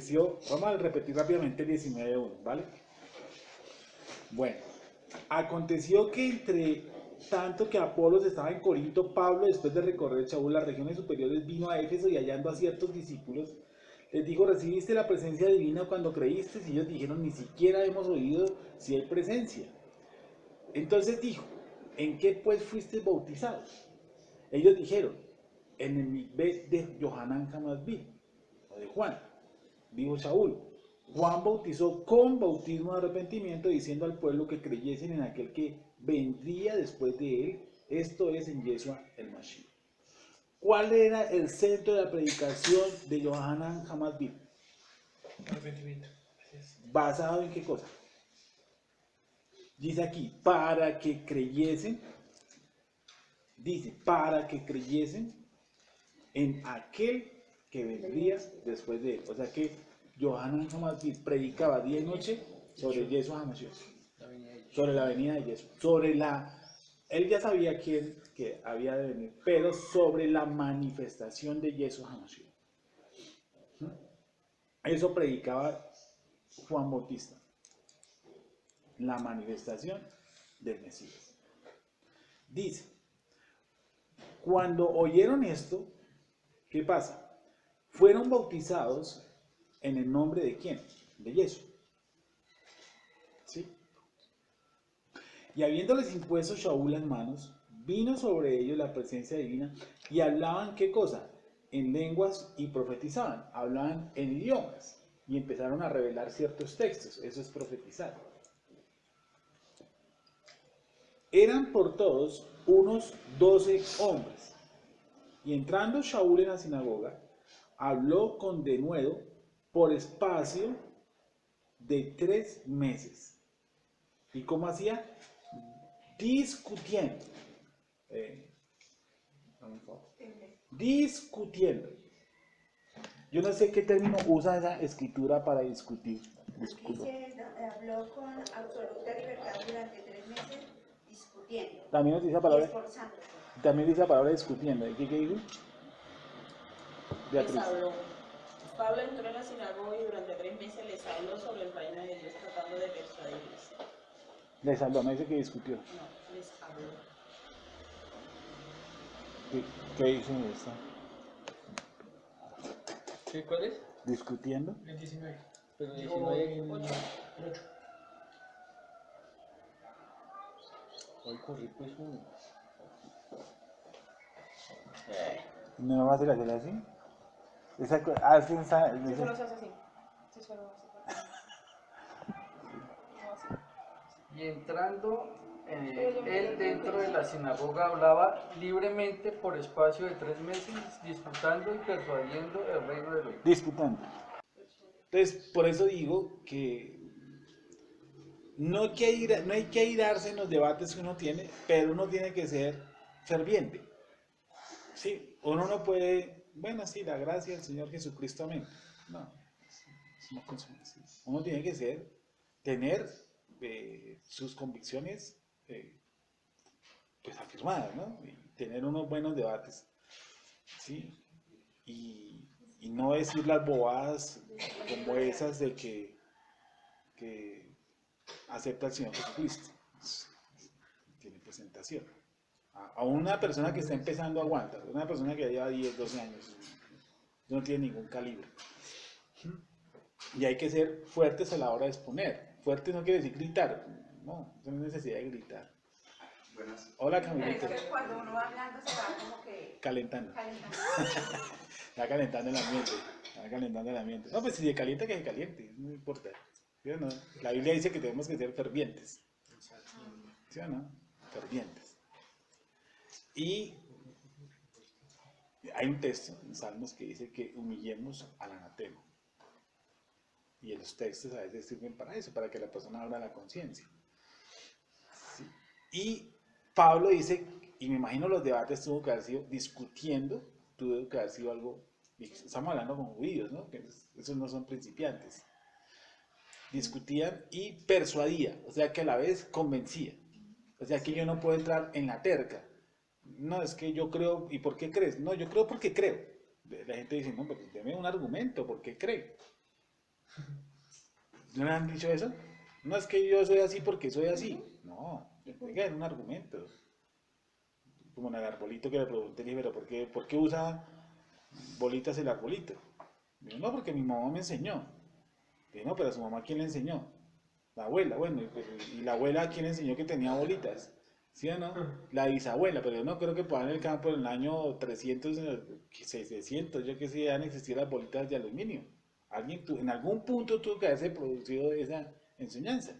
aconteció, vamos a repetir rápidamente el 19:1, ¿vale? Bueno, aconteció que entre tanto que Apolos estaba en Corinto, Pablo, después de recorrer Shaul las regiones superiores, vino a Éfeso y hallando a ciertos discípulos, les dijo, ¿recibiste la presencia divina cuando creíste? Y ellos dijeron, ni siquiera hemos oído si hay presencia. Entonces dijo, ¿en qué pues fuisteis bautizados? Ellos dijeron, en el mikvé de Johanán Hamasbi, o de Juan. Dijo Saúl, Juan bautizó con bautismo de arrepentimiento, diciendo al pueblo que creyesen en aquel que vendría después de él, esto es en Yeshua el Mashiach. ¿Cuál era el centro de la predicación de Johanán Hamasbi? Arrepentimiento. ¿Basado en qué cosa? Dice aquí, para que creyesen, dice, para que creyesen en aquel que vendría después de él. O sea que Johanán Hamasbi predicaba día y noche sobre Yeshua HaMashiach, sobre la venida de Yeshua, sobre la... Él ya sabía quién que había de venir, pero sobre la manifestación de Yeshua HaMashiach. Eso predicaba Juan Bautista, la manifestación del Mesías. Dice, cuando oyeron esto, ¿qué pasa? Fueron bautizados en el nombre de ¿quién? De Yeshua. ¿Sí? Y habiéndoles impuesto Shaul las manos, vino sobre ellos la presencia divina y hablaban ¿qué cosa? En lenguas y profetizaban, hablaban en idiomas y empezaron a revelar ciertos textos. Eso es profetizar. Eran por todos unos 12 hombres. Y entrando Shaul en la sinagoga, habló con denuedo por espacio de 3 meses. ¿Y cómo hacía? Discutiendo. Discutiendo. Yo no sé qué término usa esa escritura para discutir. Disculpa. Dice, habló con absoluta libertad durante 3 meses discutiendo También dice la y palabra, esforzándose. también dice la palabra discutiendo. ¿Y qué dijo? Les Beatriz. habló. Pablo entró en la sinagoga y durante 3 meses les habló sobre el reino de Dios tratando de persuadirles. Les habló, no dice que discutió. No, les habló. ¿Qué dice esto? ¿Qué, cuál es? Discutiendo. El 19. Pero Digo, 19 en 8. el 8. Hoy corrí pues uno. ¿No es fácil hacerlo así? Esa, Si solo se hace así. Si solo hace así. Y entrando él dentro de la sinagoga hablaba libremente por espacio de 3 meses, disputando y persuadiendo el reino de Dios. disputando. Entonces, por eso digo que no hay que airarse en los debates que uno tiene, pero uno tiene que ser ferviente. Sí, uno no puede, bueno, sí, la gracia del Señor Jesucristo, amén. No, no funciona así. Uno tiene que tener sus convicciones pues afirmadas, ¿no? Y tener unos buenos debates, ¿sí? Y no decir las bobadas como esas de que acepta al Señor Jesucristo. Tiene presentación. A una persona que está empezando aguanta, una persona que lleva 10, 12 años, no tiene ningún calibre. Y hay que ser fuertes a la hora de exponer. Fuerte no quiere decir gritar, no hay necesidad de gritar. Buenas. Hola Es Camilita. que cuando uno va hablando se va como que Calentando. calentando. Está calentando el ambiente. Está calentando el ambiente. No, pues si se calienta, que se caliente. No importa. ¿Sí o no? La Biblia dice que tenemos que ser fervientes. ¿Sí o no? Fervientes. Y hay un texto en Salmos que dice que humillemos al anatema. Y los textos a veces sirven para eso, para que la persona abra la conciencia. ¿Sí? Y Pablo dice, y me imagino los debates tuvo que haber sido discutiendo, tuvo que haber sido algo, estamos hablando con judíos, ¿no? Que esos no son principiantes. Discutían y persuadía, o sea que a la vez convencía. O sea que yo no puedo entrar en la terca. No, es que yo creo, ¿y por qué crees? No, yo creo porque creo. La gente dice, no, pero deme un argumento, ¿por qué cree? ¿No le han dicho eso? No es que yo soy así porque soy así. No, tenga un argumento. Como en el arbolito que le pregunté, pero por qué usa bolitas el arbolito? Digo, no, porque mi mamá me enseñó. Digo, no, pero a su mamá, ¿quién le enseñó? La abuela, bueno, y la abuela, ¿quién le enseñó que tenía bolitas? ¿Sí o no? La bisabuela, pero yo no creo que puedan en el campo en el año 300, 600, yo que sé, han existido las bolitas de aluminio. En algún punto tuvo que haberse producido esa enseñanza.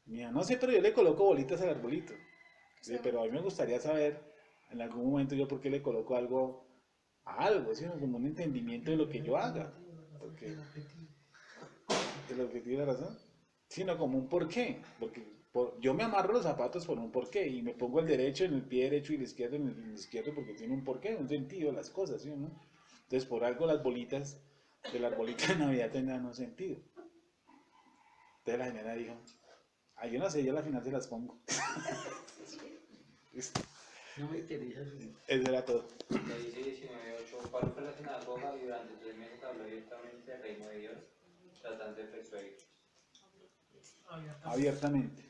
Mira, no sé, pero yo le coloco bolitas al arbolito. Sí, pero a mí me gustaría saber en algún momento yo por qué le coloco algo a algo, ¿sí? Como un entendimiento de lo que yo haga. Porque el objetivo de la razón, sino como un porqué. Porque yo me amarro los zapatos por un porqué y me pongo el derecho en el pie derecho y el izquierdo en el izquierdo porque tiene un porqué, un sentido las cosas, ¿sí o no? Entonces por algo las bolitas de la arbolita de Navidad tendrán un sentido. Entonces la señora dijo, yo no sé, yo a la final se las pongo. Listo. No me interesa. Eso era todo. Le dice 19:8, Pablo fue a la sinagoga y durante 3 meses habló abiertamente del reino de Dios, tratando de persuadir. Abiertamente.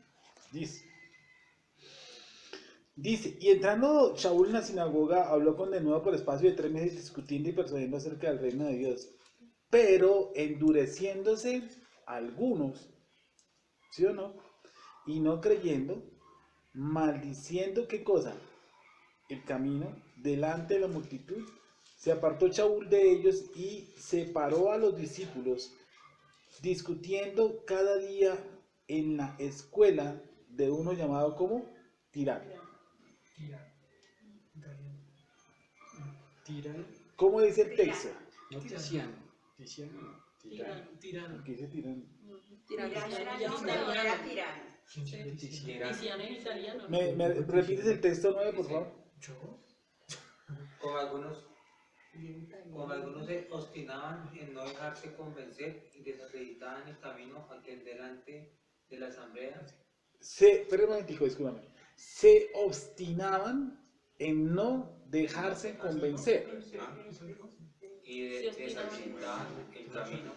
Dice, y entrando Shaul en la sinagoga, habló con de nuevo por espacio de 3 meses discutiendo y persuadiendo acerca del reino de Dios. Pero endureciéndose algunos, ¿sí o no? Y no creyendo, maldiciendo, ¿qué cosa? El camino, delante de la multitud, se apartó Shaul de ellos y separó a los discípulos, discutiendo cada día en la escuela de uno llamado como Tirano. Tirano. ¿Cómo dice el texto? No, Tiziano. Tiziano. Tirano. ¿Qué dice Tirano? Tirano era tirano. Tiziano en italiano. ¿Me repites el texto 9, por favor? Con algunos se obstinaban en no dejarse convencer y desacreditaban el camino aquel delante de la asamblea. Espera un momentico, discúlpame. Se obstinaban en no dejarse convencer. Y desacreditaban el camino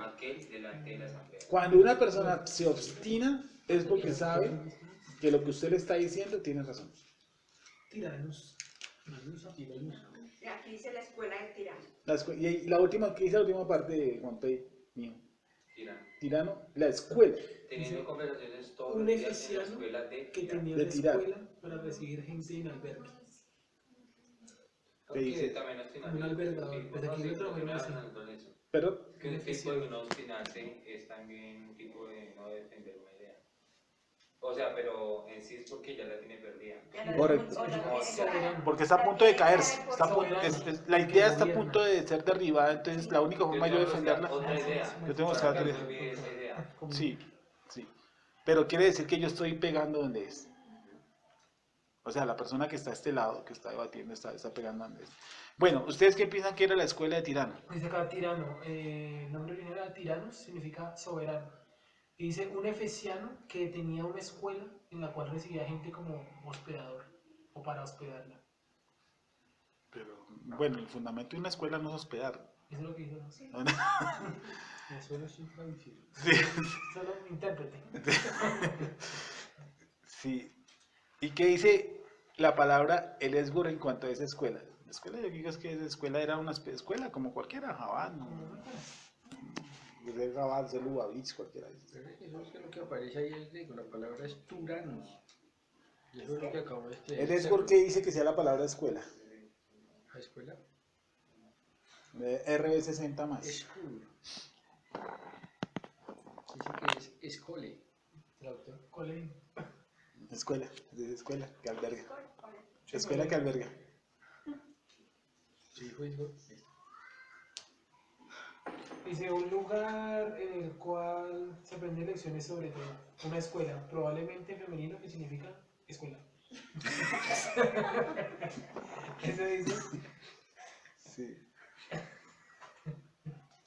aquel delante de la asamblea. Cuando una persona se obstina es porque sabe que lo que usted le está diciendo tiene razón. Tiranos. Aquí dice la escuela de tirano. Y la última, ¿qué dice la última parte de Juan P. mío? Tirano, la escuela. Teniendo conversaciones todos Un los días en la efesiano escuela de que Tirano. tenía De una tirar. escuela para recibir gente en albergue. ¿Qué dice? También obstinarse. Un albergador, pero aquí no trabajamos así. Pero, Que un tipo de no obstinarse es también un tipo de no defender una idea. O sea, pero en sí es porque ya la tiene perdida. Correcto. O la tiene clara. porque está a punto de caerse. Soberano. La idea está a punto de ser derribada, entonces la única forma de yo defenderla. Otra idea. Yo tengo que Para buscar que otra no olvide esa idea. Sí, sí. Pero quiere decir que yo estoy pegando donde es. O sea, la persona que está a este lado, que está debatiendo, está pegando donde es. Bueno, ¿ustedes qué piensan que era la escuela de Tirano? Dice acá tirano. El nombre original de tiranos significa soberano. Y dice un efesiano que tenía una escuela en la cual recibía gente como hospedador o para hospedarla. Pero, bueno, el fundamento de una escuela no es hospedar. Eso es lo que dijo. ¿No? Sí. Eso no es un traducir. Solo intérprete. Sí. ¿Y qué dice la palabra el esgur en cuanto a esa escuela? La escuela, yo digo es que esa escuela era una escuela como cualquiera, Jabán, Jabán, Zelubavitch, cualquiera. Eso es que lo que aparece ahí es de la palabra es turanos. Y eso es lo que acabo de escribir. El esgur, ¿qué dice que sea la palabra escuela? ¿La escuela? RB60 más. School. Dice que es escole. Traductor. Colegio. Escuela, dice escuela, que alberga. Escuela que alberga. Sí, pues. Dice un lugar en el cual se aprenden lecciones sobre todo. Una escuela, probablemente femenino, que significa escuela. Eso dice. Sí.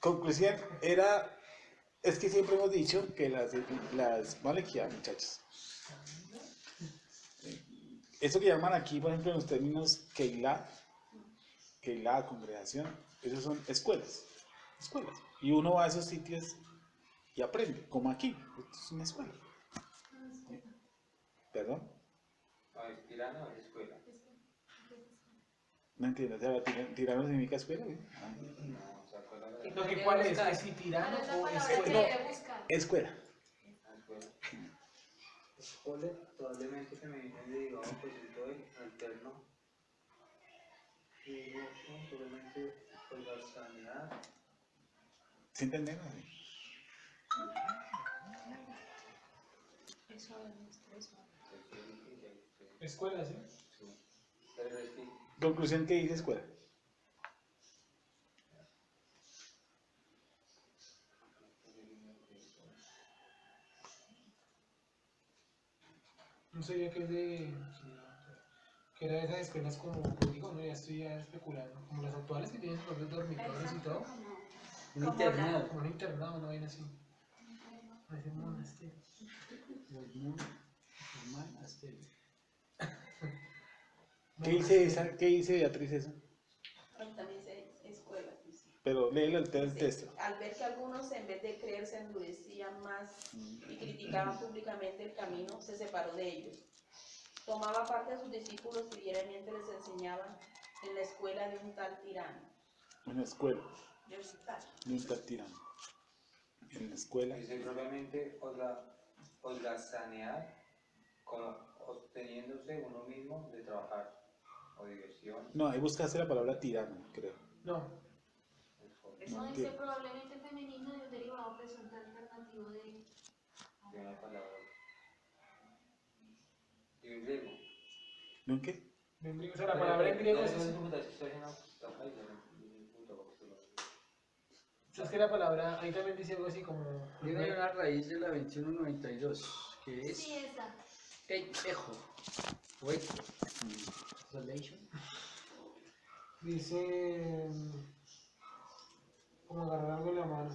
Conclusión, es que siempre hemos dicho que vale que ya, muchachos. Eso que llaman aquí, por ejemplo, en los términos Keilah, congregación, esos son escuelas. Y uno va a esos sitios y aprende, como aquí. Esto es una escuela. ¿Perdón? No, ¿es tirano o es escuela? No entiendo. O sea, tirano significa escuela, ¿eh? No, o sea, escuela Lo es que cuál es, que si tirano ¿Cuál es la o palabra que escuela. debe buscar? Escuela. escuela. Escole probablemente se me viene derivado opuesto del alterno. Y no, probablemente holgazanidad. ¿Sí entendemos? Eso es eso. Escuela, ¿sí? Pero es que Conclusión que dice escuela. No sabía que es de. Que era de esas escuelas como, digo, no, ya estoy ya especulando. Como las actuales que tienen sus propios dormitorios y todo. Un internado. Como un internado, una vaina así. Parece un monasterio. ¿Qué dice Beatriz eso? También se escuela, dice. Pero léelo el texto. Al ver que algunos en vez de creer se endurecían más y criticaban públicamente el camino, se separó de ellos. Tomaba parte a sus discípulos y diariamente les enseñaban en la escuela de un tal tirano. En la escuela. De un tal. De un tal tirano. En la escuela. dice probablemente holgazanear como obteniéndose uno mismo de trabajar o diversión. No, ahí buscaste la palabra tirano, creo. No, Eso No dice entiendo. probablemente femenino de un derivado presente alternativo de... De una palabra. Y un griego. ¿No en qué? en griego, o sea, la palabra en griego es. O sea, es que la palabra, ahí también dice algo así como. Viene una raíz de la 2192, que es Sí, esa. ejo, o eco. Relation. Dice. Como agarrar algo en la mano.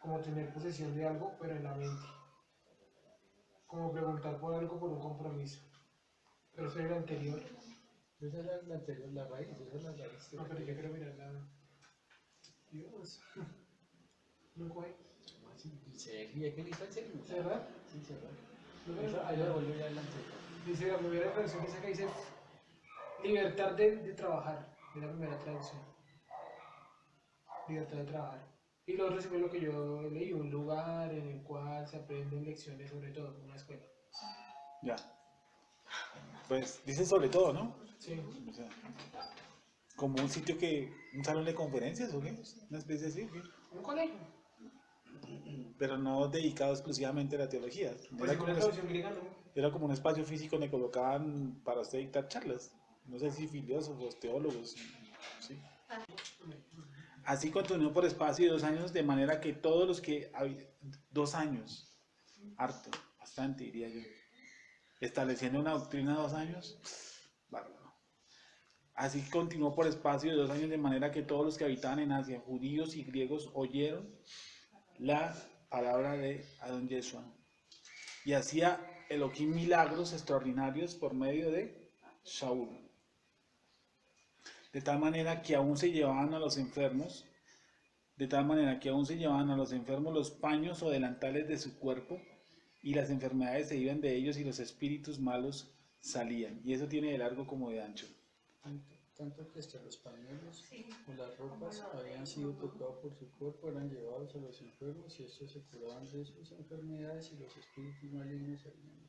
Como tener posesión de algo, pero en la mente. Como preguntar por algo por un compromiso. Pero eso era el anterior. Esa es la anterior, la raíz, esa es la raíz. No, pero yo quiero mirar la. Dios. No coge. ¿Y qué lista en serio? ¿Verdad? Sí, cerrar. No, Eso, ahí lo devolvió ya adelante. Dice la primera traducción que dice libertad de trabajar. Es la primera traducción. Libertad de trabajar. Y lo otro sí fue lo que yo leí, un lugar en el cual se aprenden lecciones sobre todo, una escuela. Ya. Pues dice sobre todo, ¿no? Sí. O sea, como un sitio que, un salón de conferencias o qué, una especie así, ¿o qué? Un colegio. Pero no dedicado exclusivamente a la teología. Pues una traducción griega no. Era como un espacio físico donde colocaban para usted dictar charlas. No sé si filósofos, teólogos, ¿sí? Así continuó por espacio de 2 años, de manera que todos los que 2 años, harto, bastante diría yo, estableciendo una doctrina 2 años, bárbaro. Así continuó por espacio de 2 años, de manera que todos los que habitaban en Asia, judíos y griegos, oyeron la palabra de Adón Yeshua. Y hacía Elohim milagros extraordinarios por medio de Shaul. De tal manera que aún se llevaban a los enfermos, los paños o delantales de su cuerpo, y las enfermedades se iban de ellos y los espíritus malos salían. Y eso tiene de largo como de ancho. Tanto que hasta los pañuelos o las ropas habían sido tocados por su cuerpo, eran llevados a los enfermos y estos se curaban de sus enfermedades y los espíritus malignos salían.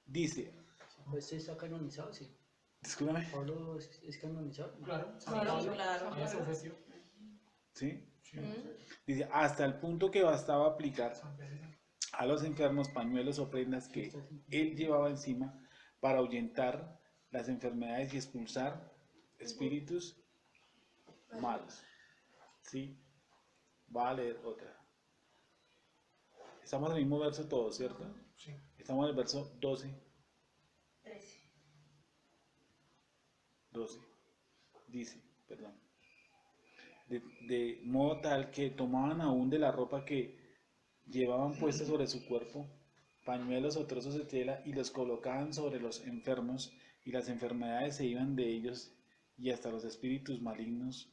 Dice, ¿Este está canonizado? Sí. discúlpame, ¿Pablo es canonizado? Claro. Claro, claro. Ya se ofreció. ¿sí? Dice, hasta el punto que bastaba aplicar San Pedro. a los enfermos pañuelos o prendas que él llevaba encima para ahuyentar las enfermedades y expulsar espíritus malos. ¿Sí? Va a leer otra. Estamos en el mismo verso todos, ¿cierto? Sí. Estamos en el verso 12. 12. Dice, perdón. De modo tal que tomaban aún de la ropa que llevaban puesta sobre su cuerpo, pañuelos o trozos de tela, y los colocaban sobre los enfermos, y las enfermedades se iban de ellos, y hasta los espíritus malignos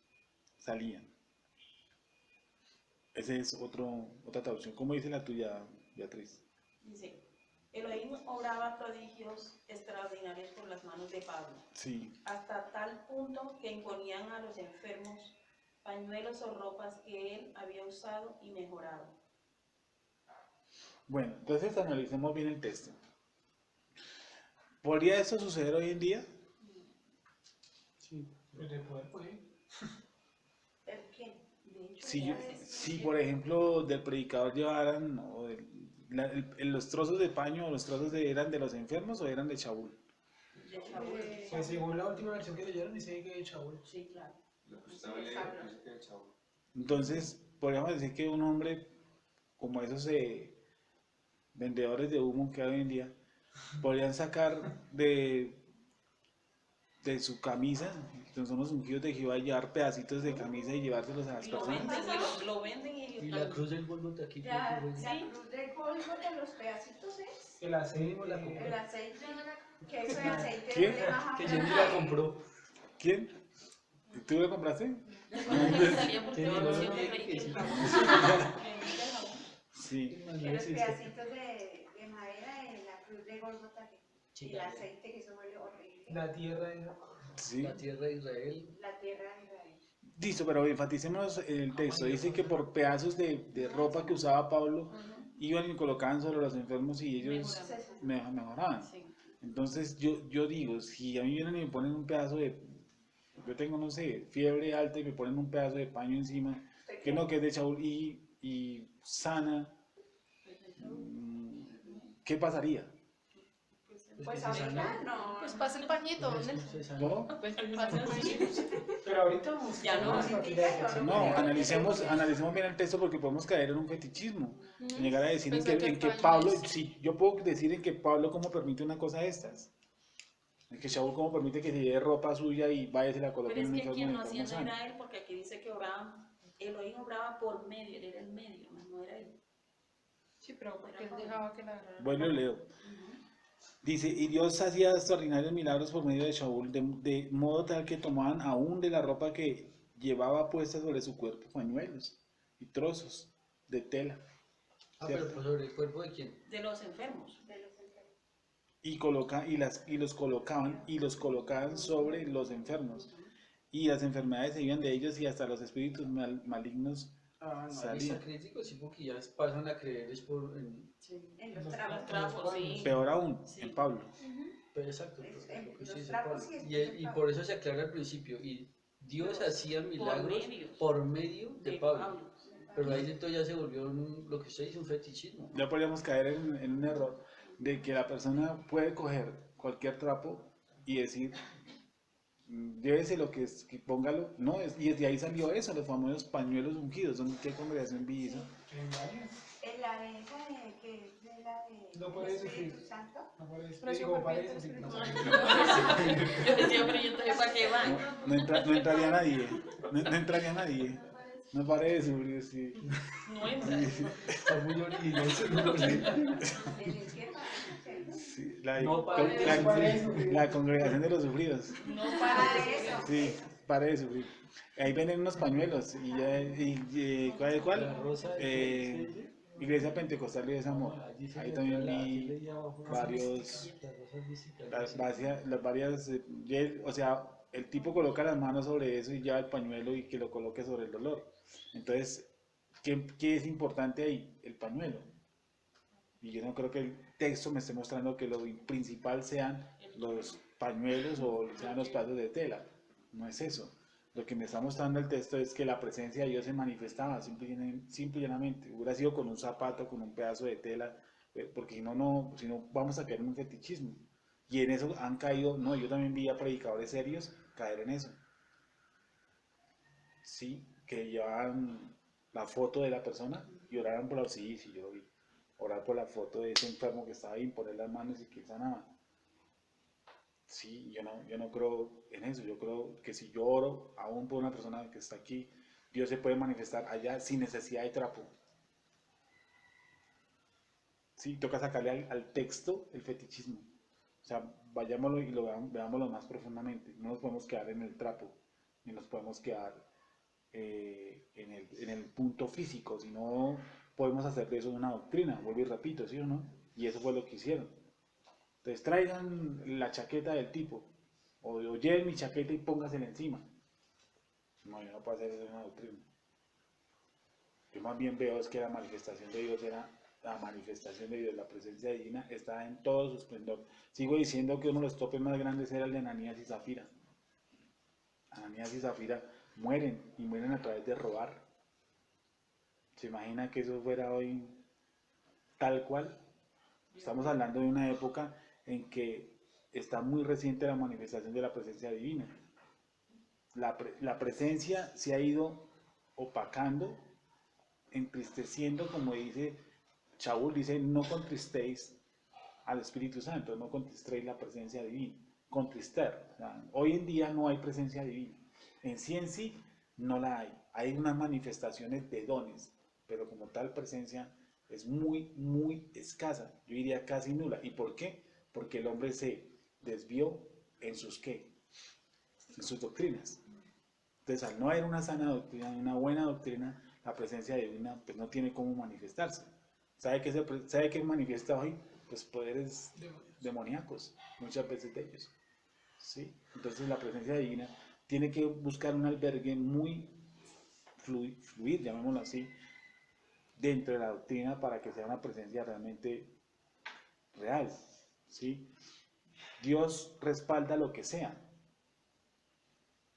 salían. Ese es otra traducción. ¿Cómo dice la tuya, Beatriz? Dice, Elohim obraba prodigios extraordinarios por las manos de Pablo, Sí. hasta tal punto que imponían a los enfermos pañuelos o ropas que él había usado y mejorado. Bueno, entonces analicemos bien el texto. ¿Podría esto suceder hoy en día? Sí. Pues de poder puede. ¿Pero qué? De hecho, Si, ya es- si por ejemplo, del predicador llevaran o los trozos de paño o los trozos eran de los enfermos o eran de Shaul. De Shaul. Pues según la última versión que leyeron dice que de Shaul. Sí, claro. Lo que estaba leyendo, parece que el chavo. Entonces, podríamos decir que un hombre como esos vendedores de humo que hay hoy en día, podrían sacar de su camisa, que son los ungidos de Jehová, y llevar pedacitos de camisa y llevárselos a las Lo personas. venden y lo venden Y la cruz del Gólgota aquí. Ya, creo que la cruz de Gólgota, los pedacitos es El aceite. la compré. el aceite, que ese aceite ¿Qué? duele más a Que una Jenny la compró. ¿Quién? ¿Tú lo compraste? Salía por Sí, no, televisión no, de no, Rey que que sí. el jabón. Vendía el jabón. Sí. que los pedacitos de madera en la cruz de Gólgota Sí, y el también. aceite, que eso huele horrible. La tierra esa. Sí. La tierra de Israel. La tierra de Israel. Listo, pero enfaticemos en el texto. Dice que por pedazos de ropa que usaba Pablo, iban y colocaban sobre los enfermos y ellos mejoraban. Sí. Entonces yo digo, si a mí vienen y me ponen un pedazo yo tengo, no sé, fiebre alta y me ponen un pedazo de paño encima, que no, que es de Shaul y sana, ¿qué pasaría? Pues que se ahorita sana. no. Pues pasa el pañito, ¿dónde? Se sana. ¿No? Pues pasa así. Pero ahorita Ya no, vamos a partir de eso. No, analicemos bien el texto porque podemos caer en un fetichismo. En llegar a decir Pensar que en que el paño Pablo, es- sí, yo puedo decir en que Pablo cómo permite una cosa de estas. En que Shaul cómo permite que se lleve ropa suya y vaya y se la coloque Pero en es un que enfermo quien y lo el hacía enfermo no era sano. él, porque aquí dice que obraba, Elohim obraba por medio, él era el medio, más no era él. Sí, pero porque él dejaba que la agarraran. Bueno, leo. Dice, y Dios hacía extraordinarios milagros por medio de Shaul, de modo tal que tomaban aún de la ropa que llevaba puesta sobre su cuerpo pañuelos y trozos de tela. Ah, ¿cierto? pero por sobre el cuerpo de quién. De los enfermos. Y los colocaban sobre los enfermos. Y las enfermedades se iban de ellos y hasta los espíritus malignos Ah, no, ahí salían. está crítico, sí, porque ya pasan a creer es por... En los Los trapos. trapos, sí. Peor aún, Sí. en Pablo. Pero exacto, Es- pero lo que los sí dice trapos Pablo. y Y por eso se aclara al principio, y Dios hacía milagros medios por medio de de Pablo. Pablo. Pero ahí dentro ya se volvió lo que usted dice, un fetichismo. Ya podríamos caer en un error de que la persona puede coger cualquier trapo y decir, llévese lo que es, que póngalo. No, y desde ahí salió eso, los famosos pañuelos ungidos. ¿Qué congregación vi eso? En varios. En la de esa de que es de la de No el puede Espíritu sufrir. Santo. No parece. Pero sí, Digo, porque parece, el sí, Espíritu no. Santo. Yo decía, pero yo entonces ¿para qué van? No entraría nadie. No entraría nadie. No pare de sufrir, sí. No entra. Está muy original ese nombre. En el que pasa, Sí, la, No con- pare de la- sufrir. la congregación de los sufridos. No para para de eso. Sí, pare de sufrir. Ahí venden unos pañuelos. ¿Cuál es cuál? La rosa Eh, Iglesia Pentecostal y Desamor. Ahí también vi varios, las varias, o sea, el tipo coloca las manos sobre eso y ya el pañuelo y que lo coloque sobre el dolor. Entonces, ¿qué es importante ahí? El pañuelo. Y yo no creo que el texto me esté mostrando que lo principal sean los pañuelos o sean los pedazos de tela. No es eso. Lo que me está mostrando el texto es que la presencia de Dios se manifestaba simple y llanamente. Hubiera sido con un zapato, con un pedazo de tela, porque si no vamos a caer en un fetichismo. Y en eso han caído, no, yo también vi a predicadores serios caer en eso. Sí, que llevaban la foto de la persona y oraban por la, sí, yo vi, orar por la foto de ese enfermo que estaba ahí, poner las manos y que sanaba. Sí, yo no creo en eso, yo creo que si yo oro aún por una persona que está aquí, Dios se puede manifestar allá sin necesidad de trapo. Sí, toca sacarle al texto el fetichismo. O sea, vayámoslo y veámoslo más profundamente. No nos podemos quedar en el trapo, ni nos podemos quedar en el punto físico, si no podemos hacer de eso una doctrina, vuelvo y repito, ¿sí o no? Y eso fue lo que hicieron. Entonces traigan la chaqueta del tipo, o lleven mi chaqueta y póngasela encima. No, yo no puedo hacer eso en una doctrina. Yo más bien veo es que la manifestación de Dios era la manifestación de Dios, la presencia divina está en todo su esplendor. Sigo diciendo que uno de los topes más grandes era el de Ananías y Zafira. Ananías y Zafira mueren y mueren a través de robar. ¿Se imagina que eso fuera hoy tal cual? Estamos hablando de una época en que está muy reciente la manifestación de la presencia divina. La presencia se ha ido opacando, entristeciendo, como dice Shaul, dice, no contristéis al Espíritu Santo, no contristéis la presencia divina, contrister. O sea, hoy en día no hay presencia divina. En sí no la hay. Hay unas manifestaciones de dones, pero como tal presencia es muy, muy escasa. Yo diría casi nula. ¿Y por qué? Porque el hombre se desvió en sus ¿qué? En sus doctrinas. Entonces, al no haber una sana doctrina, una buena doctrina, la presencia divina pues no tiene cómo manifestarse. ¿Sabe qué manifiesta hoy? Pues poderes demoníacos, muchas veces de ellos. ¿Sí? Entonces la presencia divina tiene que buscar un albergue muy fluir, llamémoslo así, dentro de la doctrina para que sea una presencia realmente real. ¿Sí? Dios respalda lo que sea.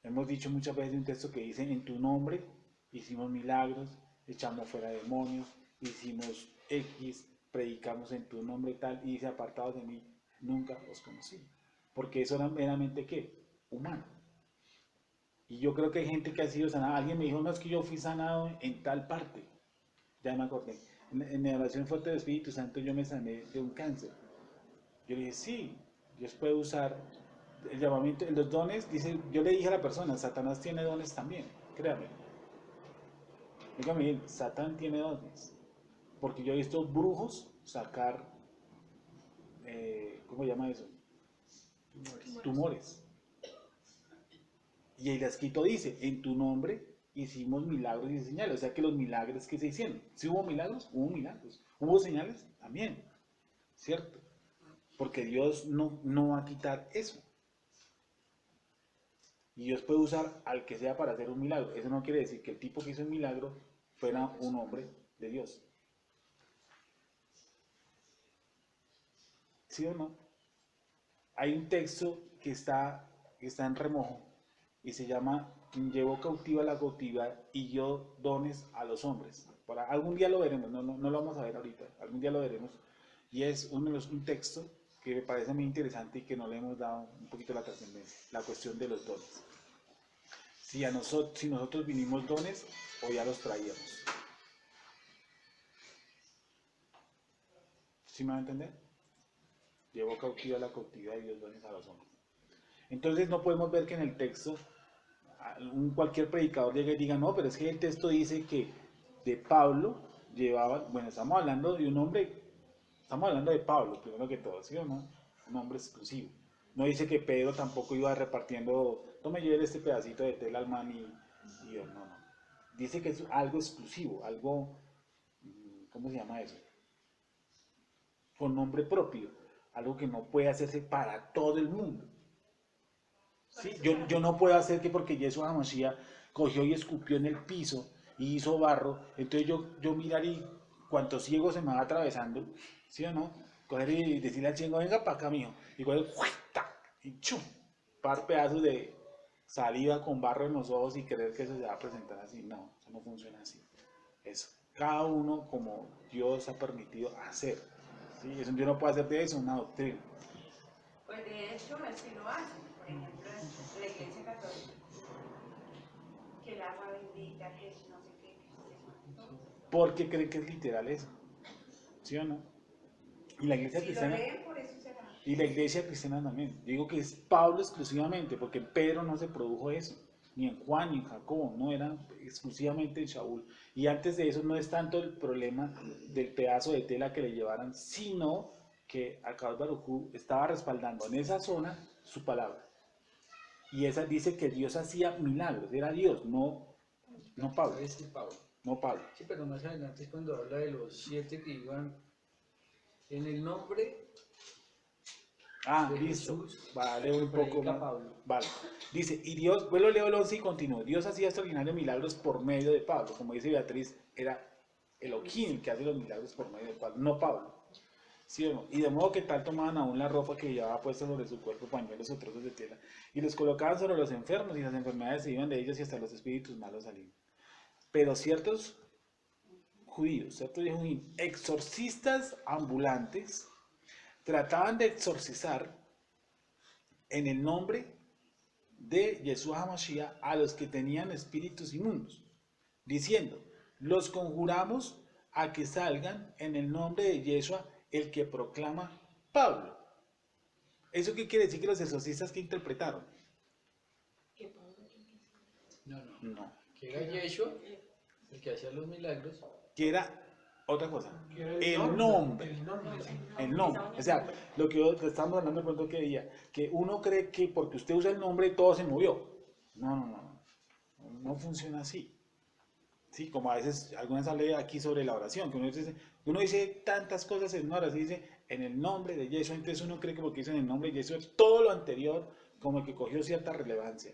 Hemos dicho muchas veces un texto que dice, en tu nombre hicimos milagros, echamos fuera demonios, hicimos X, predicamos en tu nombre tal, y dice, apartados de mí, nunca os conocí. Porque eso era meramente, ¿qué? Humano. Y yo creo que hay gente que ha sido sanada. Alguien me dijo, no, es que yo fui sanado en tal parte. Ya me acordé. En mi oración fuerte del Espíritu Santo yo me sané de un cáncer. Yo le dije, sí, Dios puede usar el llamamiento, los dones, dice, yo le dije a la persona, Satanás tiene dones también, créame. Dígame bien, Satán tiene dones. Porque yo he visto brujos sacar, ¿cómo se llama eso? Tumores. Y el escrito dice, en tu nombre hicimos milagros y señales. O sea que los milagros que se hicieron. ¿Sí hubo milagros? Hubo milagros. ¿Hubo señales? También. ¿Cierto? Porque Dios no va a quitar eso. Y Dios puede usar al que sea para hacer un milagro. Eso no quiere decir que el tipo que hizo un milagro fuera un hombre de Dios. ¿Sí o no? Hay un texto que está en remojo y se llama llevó cautiva la cautividad y dio dones a los hombres. Algún día lo veremos, no lo vamos a ver ahorita, algún día lo veremos. Y es un texto que me parece muy interesante y que no le hemos dado un poquito la trascendencia, la cuestión de los dones. Si nosotros vinimos dones o ya los traíamos. ¿Sí me va a entender? Llevó cautiva la cautividad y dio dones a los hombres. Entonces no podemos ver que en el texto cualquier predicador llegue y diga, no, pero es que el texto dice que de Pablo llevaban, bueno, estamos hablando de un hombre, estamos hablando de Pablo, primero que todo, ¿sí o no? Un hombre exclusivo. No dice que Pedro tampoco iba repartiendo, tome lleve este pedacito de tela al man y yo, no. Dice que es algo exclusivo, algo, ¿cómo se llama eso? Con nombre propio, algo que no puede hacerse para todo el mundo. ¿Sí? Yo no puedo hacer que porque Yeshua HaMashiach cogió y escupió en el piso y hizo barro, entonces yo mirar y cuántos ciegos se me va atravesando, ¿sí o no? Coger y decirle al ciego, venga para acá, mijo, y coger y chum, par pedazos de saliva con barro en los ojos y creer que eso se va a presentar así. No, eso no funciona así. Eso, cada uno como Dios ha permitido hacer. ¿Sí? Eso, yo no puedo hacer de eso una doctrina. Pues de hecho, él sí lo hace. Por ejemplo, en la Iglesia Católica, que el agua bendita, que no sé qué, Porque creen que es literal eso. ¿Sí o no? Y la iglesia si cristiana. lo leen, por eso será. Y la iglesia cristiana también. Digo que es Pablo exclusivamente, porque en Pedro no se produjo eso. Ni en Juan, ni en Jacobo. No era exclusivamente en Shaul. Y antes de eso no es tanto el problema del pedazo de tela que le llevaran, sino que Akadosh Baruj Hu estaba respaldando en esa zona su palabra. Y esa dice que Dios hacía milagros, era Dios, no No Pablo, Este Pablo. no Pablo. Sí, pero más adelante es cuando habla de los 7 que iban en el nombre Ah, de listo. Jesús, Vale, un poco predica más. Pablo. Vale. Dice, y Dios, vuelvo leo el 11 y continúo. Dios hacía extraordinarios milagros por medio de Pablo. Como dice Beatriz, era Elohim el que hace los milagros por medio de Pablo, no Pablo. ¿Sí o no? Y de modo que tal tomaban aún la ropa que llevaba puesta sobre su cuerpo, pañuelos o trozos de tela, y los colocaban sobre los enfermos, y las enfermedades se iban de ellos y hasta los espíritus malos salían. Pero ciertos judíos, ciertos exorcistas ambulantes, trataban de exorcizar en el nombre de Yeshua HaMashiach a los que tenían espíritus inmundos, diciendo, los conjuramos a que salgan en el nombre de Yeshua, el que proclama Pablo. ¿Eso qué quiere decir que los exorcistas que interpretaron? No. Que era Yeshua, el que hacía los milagros. Que era otra cosa. Que era El nombre. El nombre, sí. El nombre. O sea, lo que estamos hablando de pronto que decía, que uno cree que porque usted usa el nombre todo se movió. No. No funciona así. Sí, como a veces, algunas sale aquí sobre la oración, que uno dice tantas cosas en una oración, dice en el nombre de Yeshua, entonces uno cree que porque dice en el nombre de Yeshua, todo lo anterior como que cogió cierta relevancia.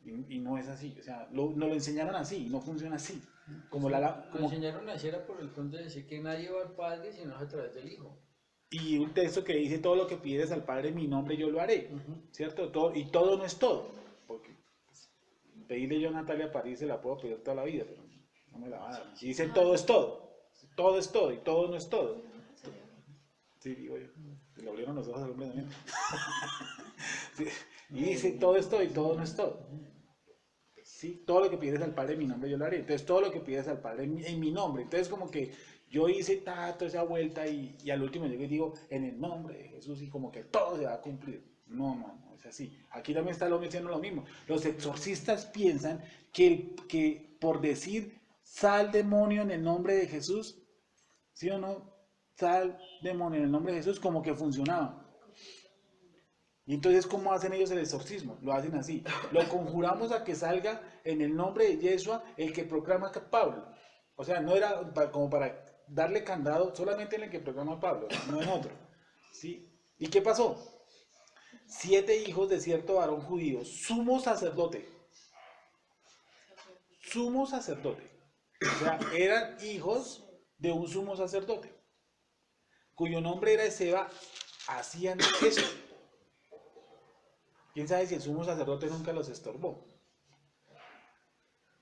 Y no es así, o sea, nos lo enseñaron así, no funciona así. Como Lo enseñaron así era por el punto de decir que nadie va al Padre sino a través del Hijo. Y un texto que dice, todo lo que pides al Padre en mi nombre yo lo haré, ¿cierto? Y todo no es todo, porque pues, pedirle yo a Natalia París se la puedo pedir toda la vida, pero no me la va a dar. Y dicen todo es todo y todo no es todo. Sí, digo yo, le abrieron los ojos al hombre también. Sí, y dice todo es todo y todo no es todo. Sí, todo lo que pides al Padre en mi nombre yo lo haré. Entonces todo lo que pides al Padre en mi nombre. Entonces como que yo hice toda esa vuelta y al último llego y digo en el nombre de Jesús y como que todo se va a cumplir. No es así. Aquí también está lo diciendo lo mismo. Los exorcistas piensan que por decir sal demonio en el nombre de Jesús, ¿sí o no? Sal demonio en el nombre de Jesús, como que funcionaba. Y entonces, ¿cómo hacen ellos el exorcismo? Lo hacen así. Lo conjuramos a que salga en el nombre de Yeshua, el que proclama Pablo. O sea, no era como para darle candado solamente en el que proclama Pablo, no en otro. ¿Sí? ¿Y qué pasó? 7 hijos de cierto varón judío, sumo sacerdote. Sumo sacerdote. O sea, eran hijos de un sumo sacerdote, cuyo nombre era Ezeba, hacían eso. ¿Quién sabe si el sumo sacerdote nunca los estorbó?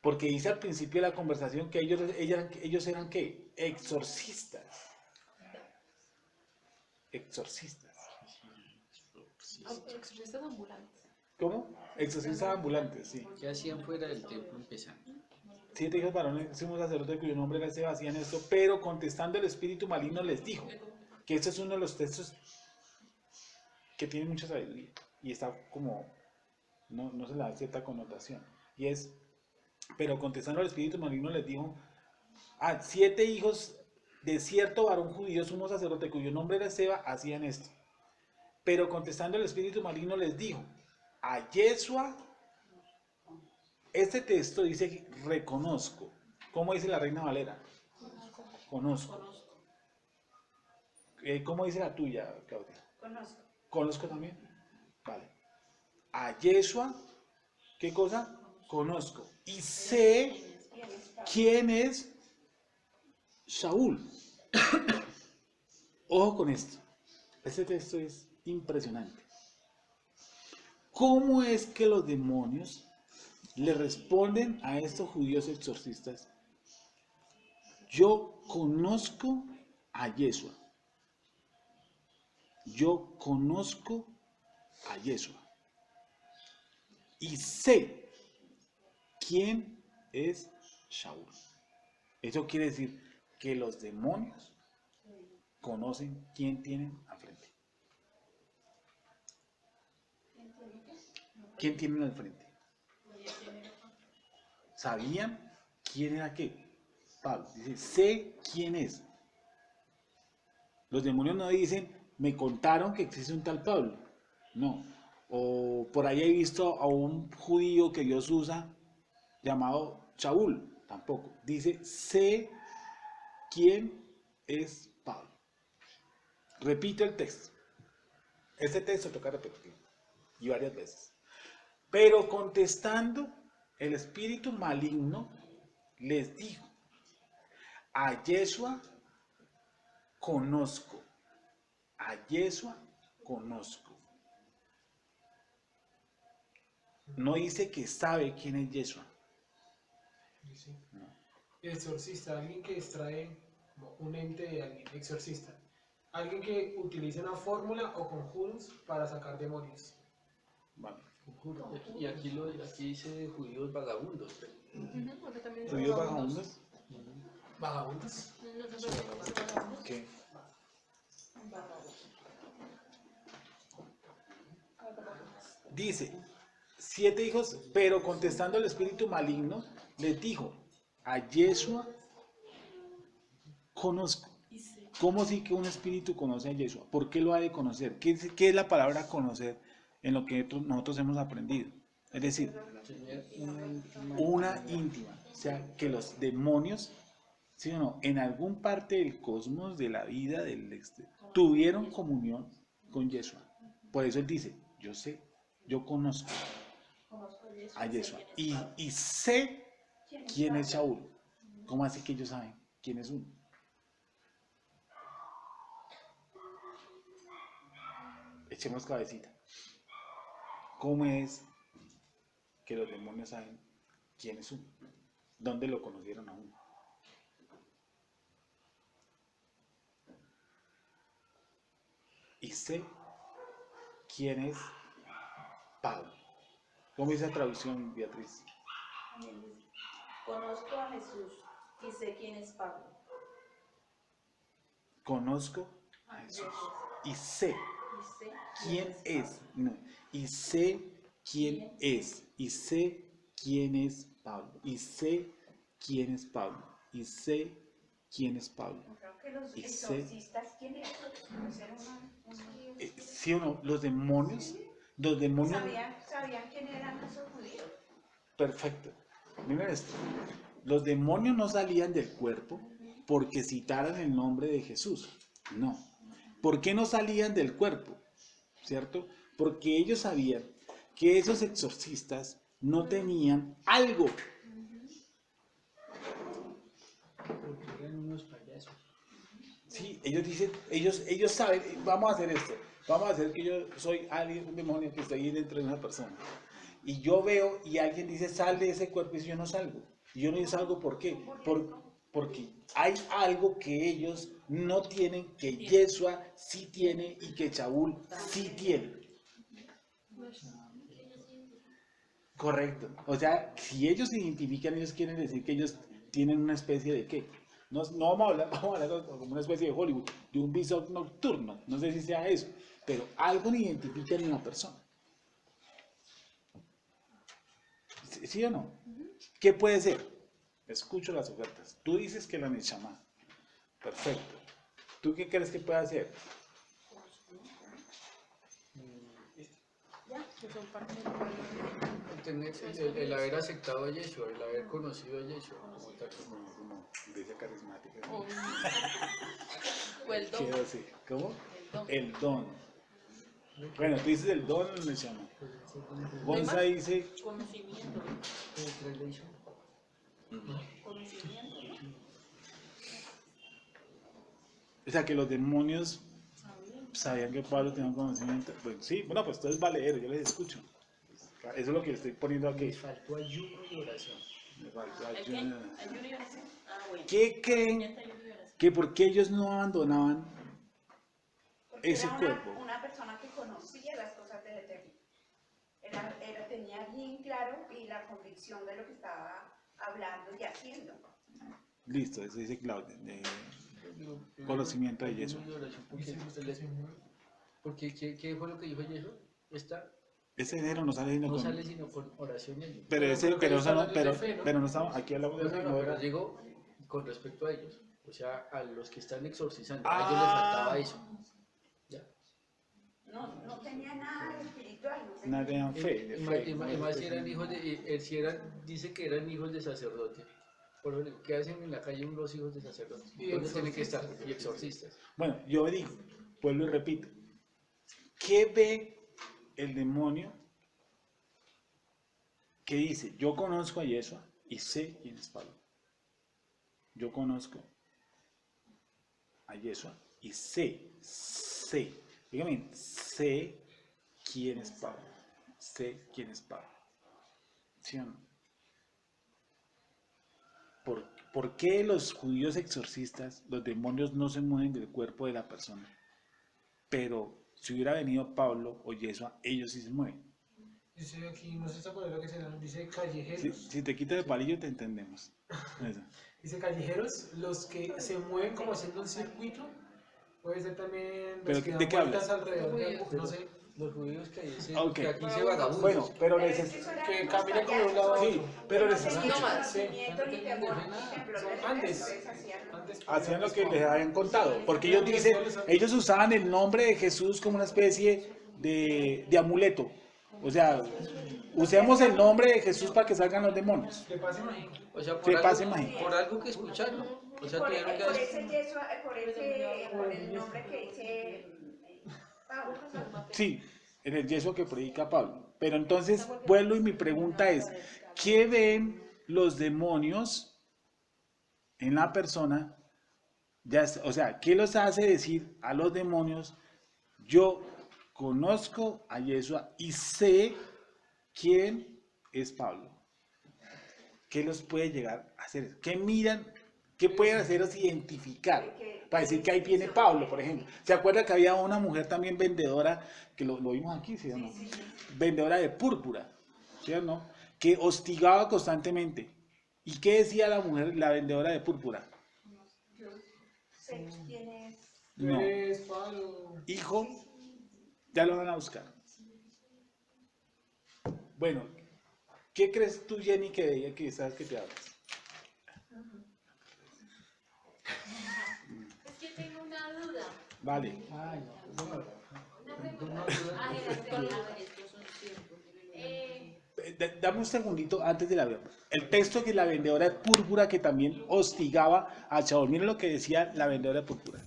Porque dice al principio de la conversación que ellos eran ¿qué? Exorcistas. Exorcistas. Exorcistas ambulantes. ¿Cómo? Exorcistas ambulantes, sí. ¿Qué hacían fuera del templo empezando? 7 hijos varones, sumo sacerdote cuyo nombre era Ezeba, hacían esto, pero contestando el espíritu maligno les dijo, que este es uno de los textos que tiene mucha sabiduría y está como, no se le da cierta connotación, y es, pero contestando al espíritu maligno les dijo, 7 hijos de cierto varón judío, sumo sacerdote cuyo nombre era Ezeba, hacían esto, pero contestando el espíritu maligno les dijo, a Yeshua. Este texto dice reconozco. ¿Cómo dice la Reina Valera? Conozco. ¿Cómo dice la tuya, Claudia? Conozco. ¿Conozco también? Vale. A Yeshua, ¿qué cosa? Conozco. Y sé quién es Shaul. Ojo con esto. Este texto es impresionante. ¿Cómo es que los demonios le responden a estos judíos exorcistas? Yo conozco a Yeshua. Yo conozco a Yeshua. Y sé quién es Shaul. Eso quiere decir que los demonios conocen quién tienen al frente. ¿Quién tienen al frente? ¿Sabían quién era qué? Pablo dice, sé quién es. Los demonios no dicen, me contaron que existe un tal Pablo. No. O por ahí he visto a un judío que Dios usa, llamado Shaul, tampoco. Dice, sé quién es Pablo. Repito el texto. Este texto toca repetirlo. Y varias veces. Pero contestando, el espíritu maligno les dijo, a Yeshua conozco. A Yeshua conozco. No dice que sabe quién es Yeshua. Sí. Exorcista, alguien que extrae como un ente de alguien, exorcista. Alguien que utiliza una fórmula o conjuros para sacar demonios. Vale. Y aquí dice judíos vagabundos. Porque también es ¿Judíos vagabundos? ¿Vagabundos? Nosotros somos vagabundos. ¿Qué? Dice, 7 hijos, pero contestando el espíritu maligno, les dijo, a Yeshua conozco. ¿Cómo sí que un espíritu conoce a Yeshua? ¿Por qué lo ha de conocer? ¿Qué es la palabra conocer en lo que nosotros hemos aprendido? Es decir, una íntima. O sea, que los demonios, ¿sí o no? En algún parte del cosmos, de la vida, tuvieron comunión con Yeshua. Por eso él dice, yo sé, yo conozco a Yeshua. Y sé quién es Shaul. ¿Cómo así que ellos saben quién es uno? Echemos cabecita. ¿Cómo es que los demonios saben quién es uno? ¿Dónde lo conocieron a uno? Y sé quién es Pablo. ¿Cómo dice la traducción, Beatriz? Conozco a Jesús y sé quién es Pablo. Conozco a Jesús y sé Y sé quién es. No, y sé quién es. Y sé quién es Pablo. Y sé quién es Pablo. Y sé quién es Pablo. Creo que los Y sé, exorcistas, ¿quién es? ¿sí o no? Los demonios ¿Sabían quién eran esos judíos? perfecto. Miren esto. Los demonios no salían del cuerpo porque citaran el nombre de Jesús. No. ¿Por qué no salían del cuerpo? ¿Cierto? Porque ellos sabían que esos exorcistas no tenían algo. Porque eran unos payasos. Sí, ellos dicen, ellos saben, vamos a hacer esto. Vamos a hacer que yo soy alguien, un demonio que está ahí dentro de una persona. Y yo veo y alguien dice, sal de ese cuerpo, y yo no salgo. Y yo no salgo, ¿por qué? Porque hay algo que ellos no tienen, que Yeshua sí tiene y que Shaul sí tiene. Correcto. O sea, si ellos se identifican, ellos quieren decir que ellos tienen una especie de ¿qué? No vamos a hablar como una especie de Hollywood, de un visor nocturno. No sé si sea eso, pero algo identifican en la persona. ¿Sí o no? ¿Qué puede ser? Escucho las ofertas. Tú dices que la Neshama. Perfecto. ¿Tú qué crees que puede hacer? El haber aceptado a Yeshua, el haber conocido a Yeshua como tal. Como iglesia carismática. O el don. ¿Qué hace? ¿Cómo? El don. Bueno, tú dices el don Neshama. Gonza dice Conocimiento. Revelation. Conocimiento, ¿no? o sea, que los demonios sabían que Pablo tenía un conocimiento. Pues sí, bueno, pues todo es valedero, yo les escucho. Eso es lo que estoy poniendo aquí. Les faltó ayuno y oración. Me faltó ¿El qué? ayuda. ¿Ayuno y oración? Ah, bueno. ¿Qué creen Ayuno y oración. que por qué ellos no abandonaban Porque ese era cuerpo? una persona que conocía las cosas del Eterno. Tenía bien claro y la convicción de lo que estaba hablando y haciendo. Listo, eso dice Claudia, de conocimiento de Yeshua. Ayuno y oración, porque ¿qué fue lo que dijo Yeshua? Ese dinero no sale sino No con... sale sino con oración y ayuno. Pero no estamos, aquí hablamos de eso. No, pero digo con respecto a ellos, o sea, a los que están exorcizando, a ellos les faltaba eso. ¿Ya? No tenía nada de espiritual. espiritual, no sé. No tenían fe, de fe. Y más si eran hijos de, si dice que eran hijos de sacerdote. Por ejemplo, ¿qué hacen en la calle los hijos de sacerdote? Y ¿Dónde tienen que exorcistas. estar? Y exorcistas. Bueno, yo digo, vuelvo y repito, ¿qué ve el demonio que dice, yo conozco a Yeshua y sé quién es Pablo? Yo conozco a Yeshua y sé, dígame, sé quién es Pablo, sé quién es Pablo. ¿Sí o no? ¿Por qué los judíos exorcistas, los demonios no se mueven del cuerpo de la persona? Pero si hubiera venido Pablo o Yeshua, ellos sí se mueven. Dice aquí, no sé esta palabra que será, dice Si, callejeros. si te quitas el palillo, te entendemos. Eso. Dice callejeros, los que se mueven como haciendo un circuito. Puede ser también ¿Pero los que de dan qué vueltas hablas? alrededor de algo, no sé. Los judíos que dicen Ok. que aquí se vagabundos. Bueno, pero Pero les es que eso eran que unos caminan como de un lado a payasos, sí, otro. pero que les no tenían escucho. Sí, conocimiento ni temor ni temblor Son de Andes. entonces hacían Antes Hacían lo que como- les habían contado, porque ellos dicen, ellos usaban el nombre de Jesús como una especie de amuleto. O sea, usemos el nombre de Jesús para que salgan los demonios. Que pase mágico. O sea, ¿Qué pasa, imagínate? por algo que escucharon. O sea, por, tuvieron que por ese yeso, por el nombre que dice Pablo. Sí, en el yeso que predica Pablo. Pero entonces, vuelvo y mi pregunta es, ¿qué ven los demonios en la persona? O sea, ¿qué los hace decir a los demonios, yo conozco a Yeshua y sé quién es Pablo? ¿Qué los puede llegar a hacer? ¿Qué miran? ¿Qué pueden haceros identificar? Para decir que ahí viene Pablo, por ejemplo. ¿Se acuerda que había una mujer también vendedora, que lo vimos aquí, ¿sí o no? Vendedora de púrpura, ¿sí o no? Que hostigaba constantemente. ¿Y qué decía la mujer, la vendedora de púrpura? Yo sé quién es. No. Eres Pablo. Hijo, ya lo van a buscar. Bueno, ¿qué crees tú, Jenny, que veía que sabes que te hablas? Es que tengo una duda. Vale. Ay, no. Una pregunta. Ah, estos son tiempos. Dame un segundito antes de la verdad. El texto que la vendedora de púrpura que también hostigaba a Shaul. Miren lo que decía la vendedora de púrpura.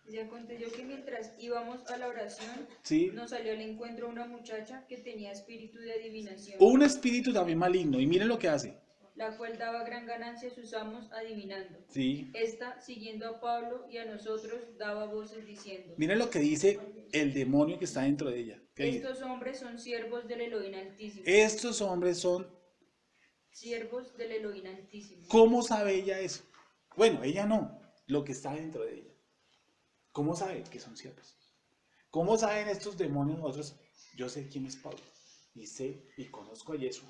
Y aconteció que mientras íbamos a la oración, ¿Sí? nos salió al encuentro una muchacha que tenía espíritu de adivinación, Un espíritu también maligno. Y miren lo que hace. la cual daba gran ganancia a sus amos adivinando. ¿Sí? Esta, siguiendo a Pablo y a nosotros, daba voces diciendo: Miren lo que dice el demonio que está dentro de ella. ¿Qué dice? estos hombres son siervos del Elohim Altísimo. Estos hombres son... Siervos del Elohim Altísimo. ¿Cómo sabe ella eso? Bueno, ella no. Lo que está dentro de ella. ¿Cómo sabe que son siervos? ¿Cómo saben estos demonios nosotros? Yo sé quién es Pablo. Y sé y conozco a Yeshua.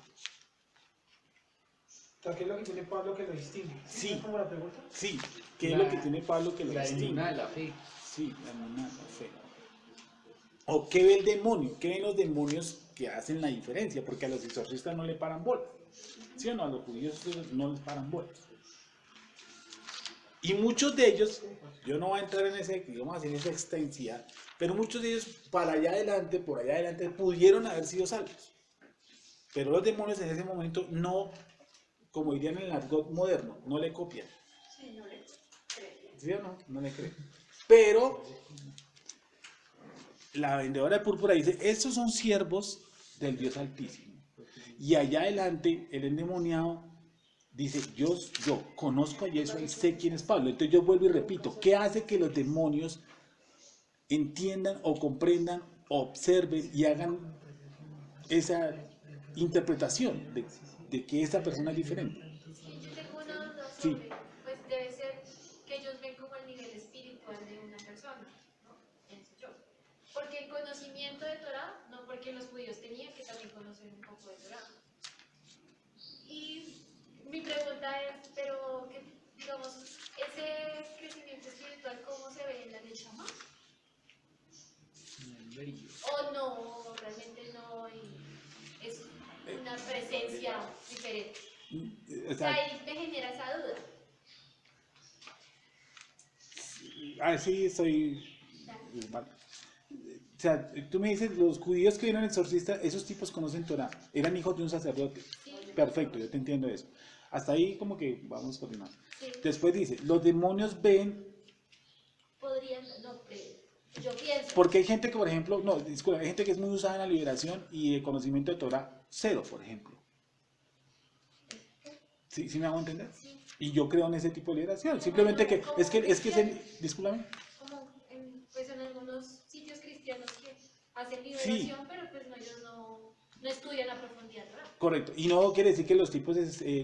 ¿Qué es lo que tiene Pablo que lo distingue? Sí. ¿Es como la pregunta? Sí, ¿qué es lo que tiene Pablo que lo La distingue? emuná, la fe. Sí, la emuná, la fe. ¿O qué ve el demonio? ¿Qué ven los demonios que hacen la diferencia? Porque a los exorcistas no le paran bola. ¿Sí o no? A los judíos no les paran bola. Y muchos de ellos, yo no voy a entrar en ese, digamos así, en esa extensidad, pero muchos de ellos por allá adelante, pudieron haber sido salvos. Pero los demonios en ese momento no, como dirían en el argot moderno, no le copian. Sí, no le creen. ¿Sí o no? No le creen. Pero la vendedora de púrpura dice, estos son siervos del Dios Altísimo. Y allá adelante el endemoniado dice, yo conozco a Yeshua y sé quién es Pablo. Entonces yo vuelvo y repito, ¿qué hace que los demonios entiendan o comprendan, observen y hagan esa interpretación de que esta persona es diferente? Sí, yo tengo una duda Sí. sobre, pues debe ser que ellos ven como el nivel espiritual de una persona, ¿no? Pienso yo. Porque el conocimiento de Torah, no porque los judíos tenían que también conocer un poco de Torah. Y mi pregunta es, pero, que, digamos, ese crecimiento espiritual, ¿cómo se ve en la Neshama? ¿O no, realmente no, y es una presencia diferente? O O sea, sea, ahí me genera esa duda. sí, soy... sea, tú me dices, los judíos que vieron el exorcista, esos tipos conocen Torah, eran hijos de un sacerdote. Sí, Perfecto, yo te entiendo eso. Hasta ahí como que vamos coordinando. sí. Después dice, los demonios ven, Podrían, no, yo pienso. porque hay gente que, por ejemplo, no, disculpa, hay gente que es muy usada en la liberación y el conocimiento de Torah, cero, por ejemplo. ¿Sí, sí me hago entender? Sí. Y yo creo en ese tipo de liberación. Simplemente que, es que, discúlpame. Como pues en algunos sitios cristianos que hacen liberación, pero pues no, ellos no estudian a profundidad, ¿verdad? Correcto. Y no quiere decir que los tipos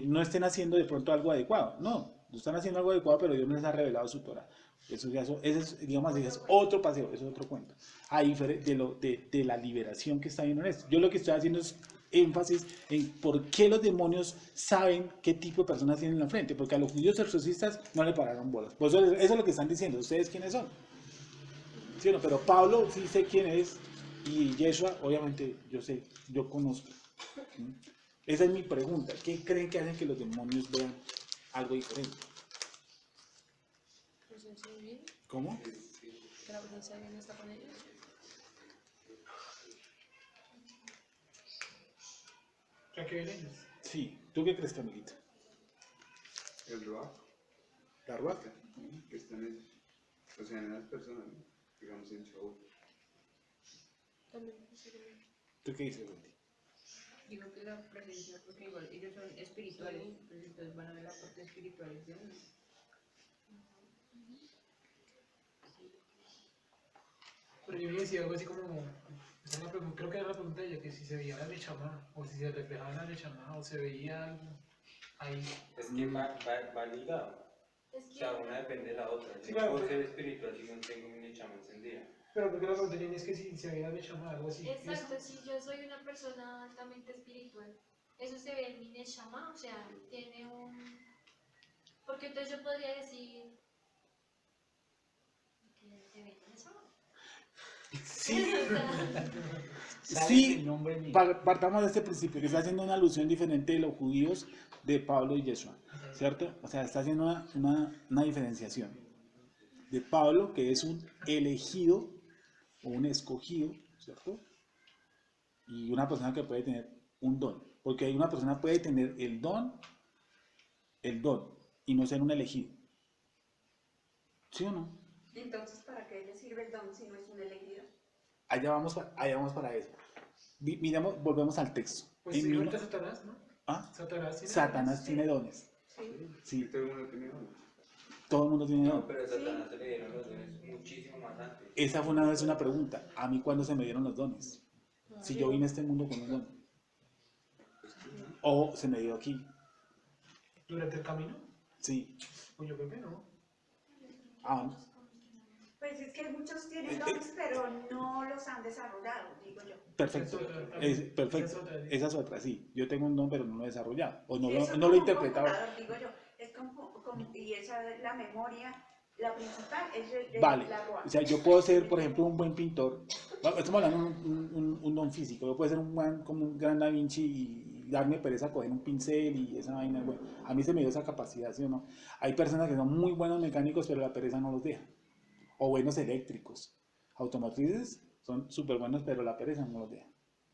no estén haciendo de pronto algo adecuado. No, no están haciendo algo adecuado, pero Dios no les ha revelado su Torah. Eso ya ese es, digamos así, es otro paseo, es otro cuento. A diferencia de la liberación que está viendo en esto. Yo lo que estoy haciendo es énfasis en por qué los demonios saben qué tipo de personas tienen en la frente. Porque a los judíos exorcistas no le pararon bolas. Pues eso es lo que están diciendo. ¿Ustedes quiénes son? ¿Sí o no? Pero Pablo sí sé quién es. Y Yeshua, obviamente, yo sé, yo conozco. ¿Mm? Esa es mi pregunta. ¿Qué creen que hacen que los demonios vean algo diferente? ¿Cómo? ¿Que la presencia de Dios no está con ellos? O sea, ¿qué ven ellos? Sí. ¿Tú qué crees, Camilita? El Ruach, ¿La Ruach? que están en las personas, ¿no? Digamos en Shaul. ¿Tú qué dices, Wendy? Digo que la presencia, porque igual ellos son espirituales, pues entonces van a ver la parte espiritual de uno. Pero yo le decía algo así como, esa es la creo que era la pregunta de ella, que si se veía la Neshama, o si se reflejaba la Neshama, o se veía algo ahí. Es que va ligado. Es O sea, una depende de la otra. Sí, Yo claro, puedo pero- ser espiritual si no tengo mi chama encendida. Pero porque la pregunta Jenny, es que si se veía la Neshama, algo así. exacto, si yo soy una persona altamente espiritual, eso se ve en mi Neshama, o sea, tiene un... Porque entonces yo podría decir que se ve en la Neshama. Sí, ¿Sabes sí. el nombre mío? Partamos de este principio, que está haciendo una alusión diferente de los judíos de Pablo y Yeshua, ¿cierto? O sea, está haciendo una diferenciación de Pablo, que es un elegido o un escogido, ¿cierto? Y una persona que puede tener un don, porque hay una persona que puede tener el don, y no ser un elegido. ¿Sí o no? Entonces, ¿para qué le sirve el don si no es un elegido? Allá vamos para eso. Miramos, volvemos al texto. Pues En sí, mi- ahorita Satanás, ¿no? ¿Ah? Satanás Satanás tiene tiene dones. Sí. Sí, Todo el mundo tiene uno. todo el mundo tiene No, dones. pero a Satanás se le dieron los dones muchísimo más antes. Esa fue una vez una pregunta. ¿A mí cuándo se me dieron los dones? Si yo vine a este mundo con un don. O se me dio aquí. ¿Durante el camino? Sí. Pues yo creo que no. Ah, Pues es que muchos tienen dones, pero no los han desarrollado, digo yo. perfecto. Perfecto. Esa es otra, sí. Yo tengo un don, pero no lo he desarrollado. O no Sí, lo, eso es no lo he como un interpretado. computador, digo yo. Es y esa es la memoria, la principal es Vale. la ROA. O sea, yo puedo ser, por ejemplo, un buen pintor. Estamos hablando de un don físico. Yo puedo ser como un gran Da Vinci y darme pereza coger un pincel y esa vaina. Bueno, a mí se me dio esa capacidad, ¿sí o no? Hay personas que son muy buenos mecánicos, pero la pereza no los deja. O buenos eléctricos. Automotrices son súper buenos, pero la pereza no los deja.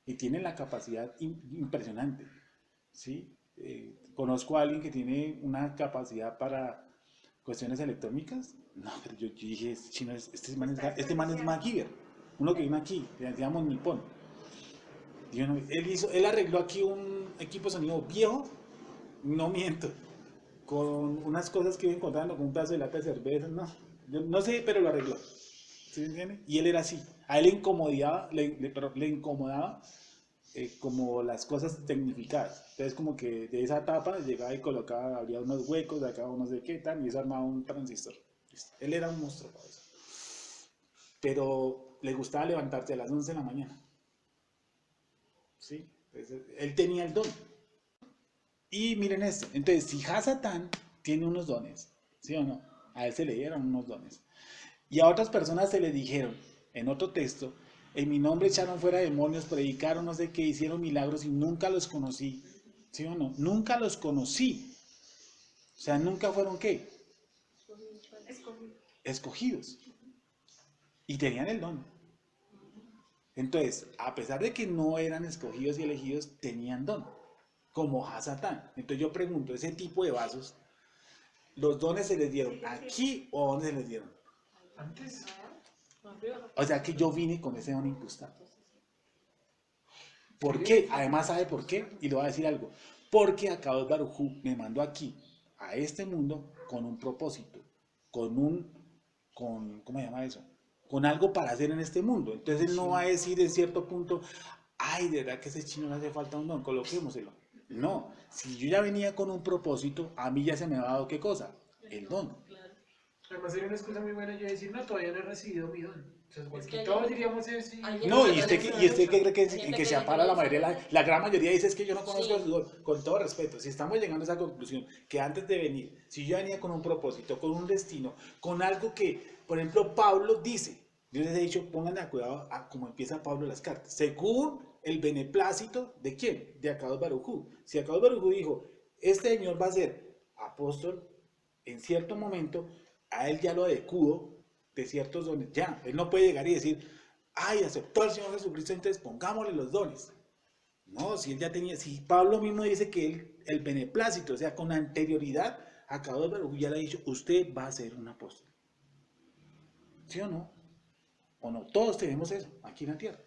Y tienen la capacidad impresionante. ¿Sí? Conozco a alguien que tiene una capacidad para cuestiones electrónicas. No, pero yo dije, este man es MacGyver. Uno que viene aquí, le llamamos Nippon. Él arregló aquí un equipo de sonido viejo, no miento, con unas cosas que iba encontrando, con un pedazo de lata de cerveza, no, yo no sé, pero lo arregló. ¿Sí me entiende? Y él era así. A él le incomodaba como las cosas tecnificadas. Entonces como que de esa tapa llegaba y colocaba, abría unos huecos, de acá no sé qué tal, y eso armaba un transistor. Él era un monstruo para eso. Pero le gustaba levantarse a las 11 de la mañana. ¿Sí? Entonces, él tenía el don. Y miren esto. Entonces, si Hasatán tiene unos dones, ¿sí o no? A él se le dieron unos dones. Y a otras personas se le dijeron, en otro texto, en mi nombre echaron fuera demonios, predicaron no sé qué, hicieron milagros y nunca los conocí. ¿Sí o no? Nunca los conocí. O sea, nunca fueron ¿qué? Escogidos. Y tenían el don. Entonces, a pesar de que no eran escogidos y elegidos, tenían don, como Hasatán. Entonces yo pregunto, ese tipo de vasos, ¿los dones se les dieron aquí o dónde se les dieron? Antes. O sea que yo vine con ese don incrustado. ¿Por qué? Además, ¿sabe por qué? Y le voy a decir algo. Porque Akadosh Baruj Hu me mandó aquí, a este mundo, con un propósito, ¿cómo se llama eso? Con algo para hacer en este mundo. Entonces él no va a decir en cierto punto, ay, de verdad que a ese chino le hace falta un don, coloquémoselo. No, si yo ya venía con un propósito, a mí ya se me ha dado ¿qué cosa? El don. Además sería una excusa muy buena yo decir, no, todavía no he recibido mi don. O sea, porque que hay- todos diríamos eso y... No, y usted qué cree que, en Gente que se que apara la dice mayoría, eso. la gran mayoría dice es que yo no conozco Sí. su don. Con todo respeto, si estamos llegando a esa conclusión, que antes de venir, si yo venía con un propósito, con un destino, con algo que, por ejemplo, Pablo dice, yo les he dicho, pónganle a cuidado a cómo empieza Pablo las cartas, según el beneplácito de quién, de Akadosh Baruj Hu. Si Akadosh Baruj Hu dijo, este señor va a ser apóstol, en cierto momento, a él ya lo adecuó de ciertos dones. Ya, él no puede llegar y decir, ay, aceptó al Señor Jesucristo, entonces pongámosle los dones. No, si él ya tenía, si Pablo mismo dice que él, el beneplácito, o sea, con anterioridad, Akadosh Baruj Hu ya le ha dicho, usted va a ser un apóstol. ¿Sí o no? ¿O no? Todos tenemos eso aquí en la tierra.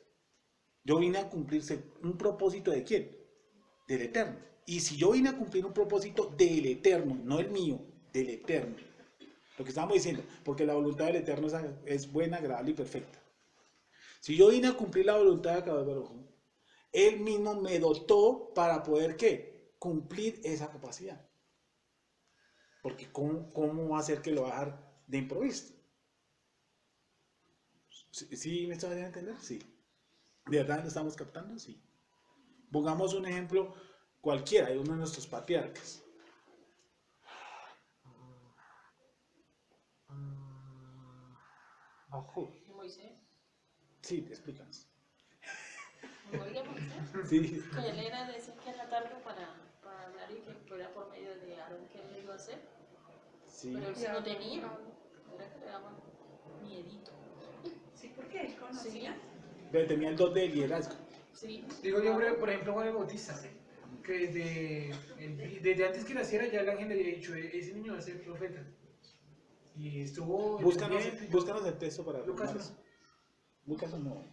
Yo vine a cumplirse un propósito de quién? Del Eterno. Y si yo vine a cumplir un propósito del Eterno, no el mío, del Eterno, lo que estamos diciendo, porque la voluntad del Eterno es buena, agradable y perfecta. Si yo vine a cumplir la voluntad de Akadosh Baruj Hu, Él mismo me dotó para poder, ¿qué? Cumplir esa capacidad. Porque ¿cómo va a ser que lo va a dejar de improviso? ¿Sí me estás haciendo entender? Sí. ¿De verdad lo estamos captando? Sí. Pongamos un ejemplo cualquiera de uno de nuestros patriarcas. Ojo. Moisés. Sí, explícanos. Oiga, Moisés. Sí. Que él era de ese que era tarde para hablar y que era por medio de Aarón que él iba a hacer. Sí. Pero él sí no tenía. Era que le daban miedito. Sí, porque él conocía. Pero tenía el don de liderazgo. Sí. Digo yo, por ejemplo, Juan el Bautista, que desde antes que naciera ya el ángel le había dicho, ese niño va a ser profeta. Y estuvo... Búscanos el texto para Lucas firmarlo. Lucas no.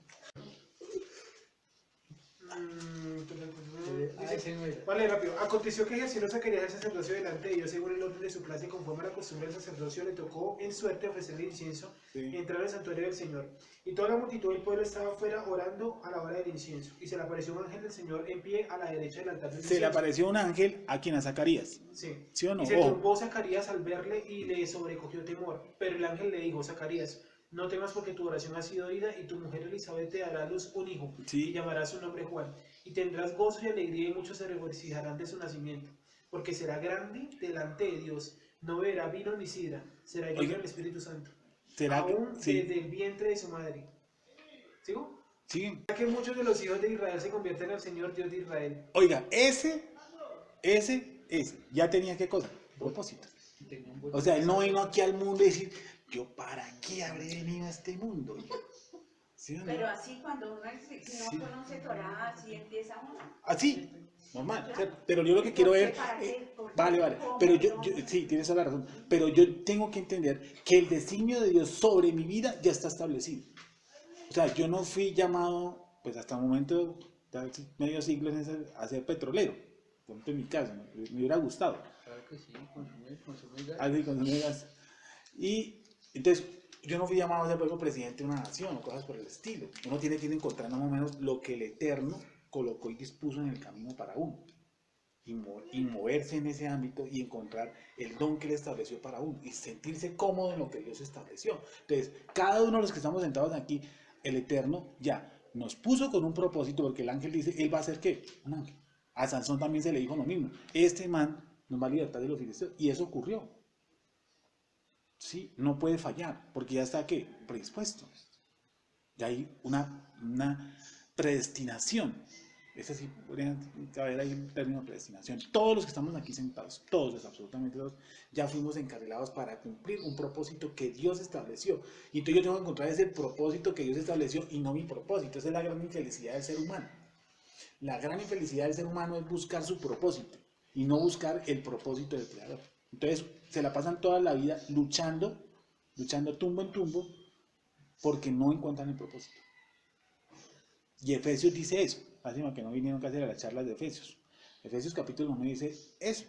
Vale, rápido. Aconteció que Jesús no se quería hacer sacerdocio delante de Dios según el orden de su clase y conforme a la costumbre del sacerdocio le tocó en suerte ofrecerle incienso y entrar al santuario del Señor. Y toda la multitud del pueblo estaba afuera orando a la hora del incienso. Y se le apareció un ángel del Señor en pie a la derecha del altar del incienso. Se le apareció un ángel a quien, a Zacarías. Sí. ¿Sí o no? Y se Ojo. turbó Zacarías al verle y le sobrecogió temor. Pero el ángel le dijo, Zacarías, no temas porque tu oración ha sido oída y tu mujer Elizabeth te dará a luz un hijo Sí. y llamará su nombre Juan. Y tendrás gozo y alegría y muchos se regocijarán de su nacimiento. Porque será grande delante de Dios. No beberá vino ni sidra. Será lleno Oiga, del Espíritu Santo. ¿será que Aún sí? desde el vientre de su madre. ¿Sigo? Sí. Ya que muchos de los hijos de Israel se convierten al Señor Dios de Israel. Oiga, ese, ya tenía qué cosa, propósito. O sea, él no vino aquí al mundo y decir, yo para qué habré venido a este mundo. ¿Sí o no? Pero así cuando uno si no Sí. conoce Torah, así empieza uno. Así, normal. O sea, pero yo lo que quiero ¿Por qué? ver, ¿Para qué? ¿Por qué? vale, ¿Cómo? pero ¿Dónde? sí, tienes toda la razón, pero yo tengo que entender que el designio de Dios sobre mi vida ya está establecido. O sea, yo no fui llamado, pues hasta el momento, medio siglo, a ser petrolero. Por ejemplo, en mi caso, me hubiera gustado. Claro que sí, consume gas. Así, consumir gas. Y entonces, yo no fui llamado a ser por ejemplo, presidente de una nación o cosas por el estilo. Uno tiene que ir encontrando más o menos lo que el Eterno colocó y dispuso en el camino para uno. Y moverse en ese ámbito y encontrar el don que Él estableció para uno. Y sentirse cómodo en lo que Dios estableció. Entonces, cada uno de los que estamos sentados aquí, el Eterno ya nos puso con un propósito, porque el ángel dice, ¿él va a ser qué? Un ángel. A Sansón también se le dijo lo mismo. Este man nos va a libertar de los filisteos. Y eso ocurrió. Sí, no puede fallar, porque ya está ¿qué? Predispuesto. Ya hay una predestinación. Ese sí, podrían haber ahí un término de predestinación. Todos los que estamos aquí sentados, todos, absolutamente todos, ya fuimos encarrilados para cumplir un propósito que Dios estableció. Y entonces yo tengo que encontrar ese propósito que Dios estableció y no mi propósito. Esa es la gran infelicidad del ser humano. La gran infelicidad del ser humano es buscar su propósito y no buscar el propósito del Creador. Entonces se la pasan toda la vida luchando tumbo en tumbo porque no encuentran el propósito. Y Efesios dice eso. Lástima que no vinieron casi a las charlas de Efesios. Efesios capítulo 1 dice eso,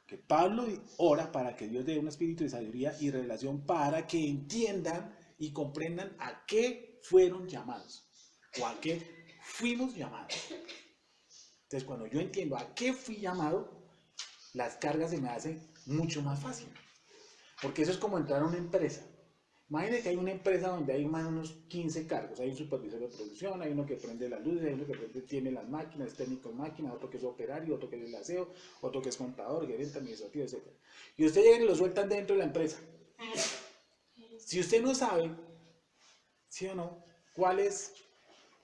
que Pablo ora para que Dios dé un espíritu de sabiduría y revelación para que entiendan y comprendan a qué fueron llamados o a qué fuimos llamados. Entonces cuando yo entiendo a qué fui llamado, las cargas se me hacen mucho más fácil. Porque eso es como entrar a una empresa. Imagínense que hay una empresa donde hay más o menos 15 cargos. Hay un supervisor de producción, hay uno que prende las luces, hay uno que tiene las máquinas, es técnico de máquinas, otro que es operario, otro que es el aseo, otro que es contador, gerente administrativo, etc. Y usted llega y lo sueltan dentro de la empresa. Si usted no sabe, ¿sí o no?, cuál es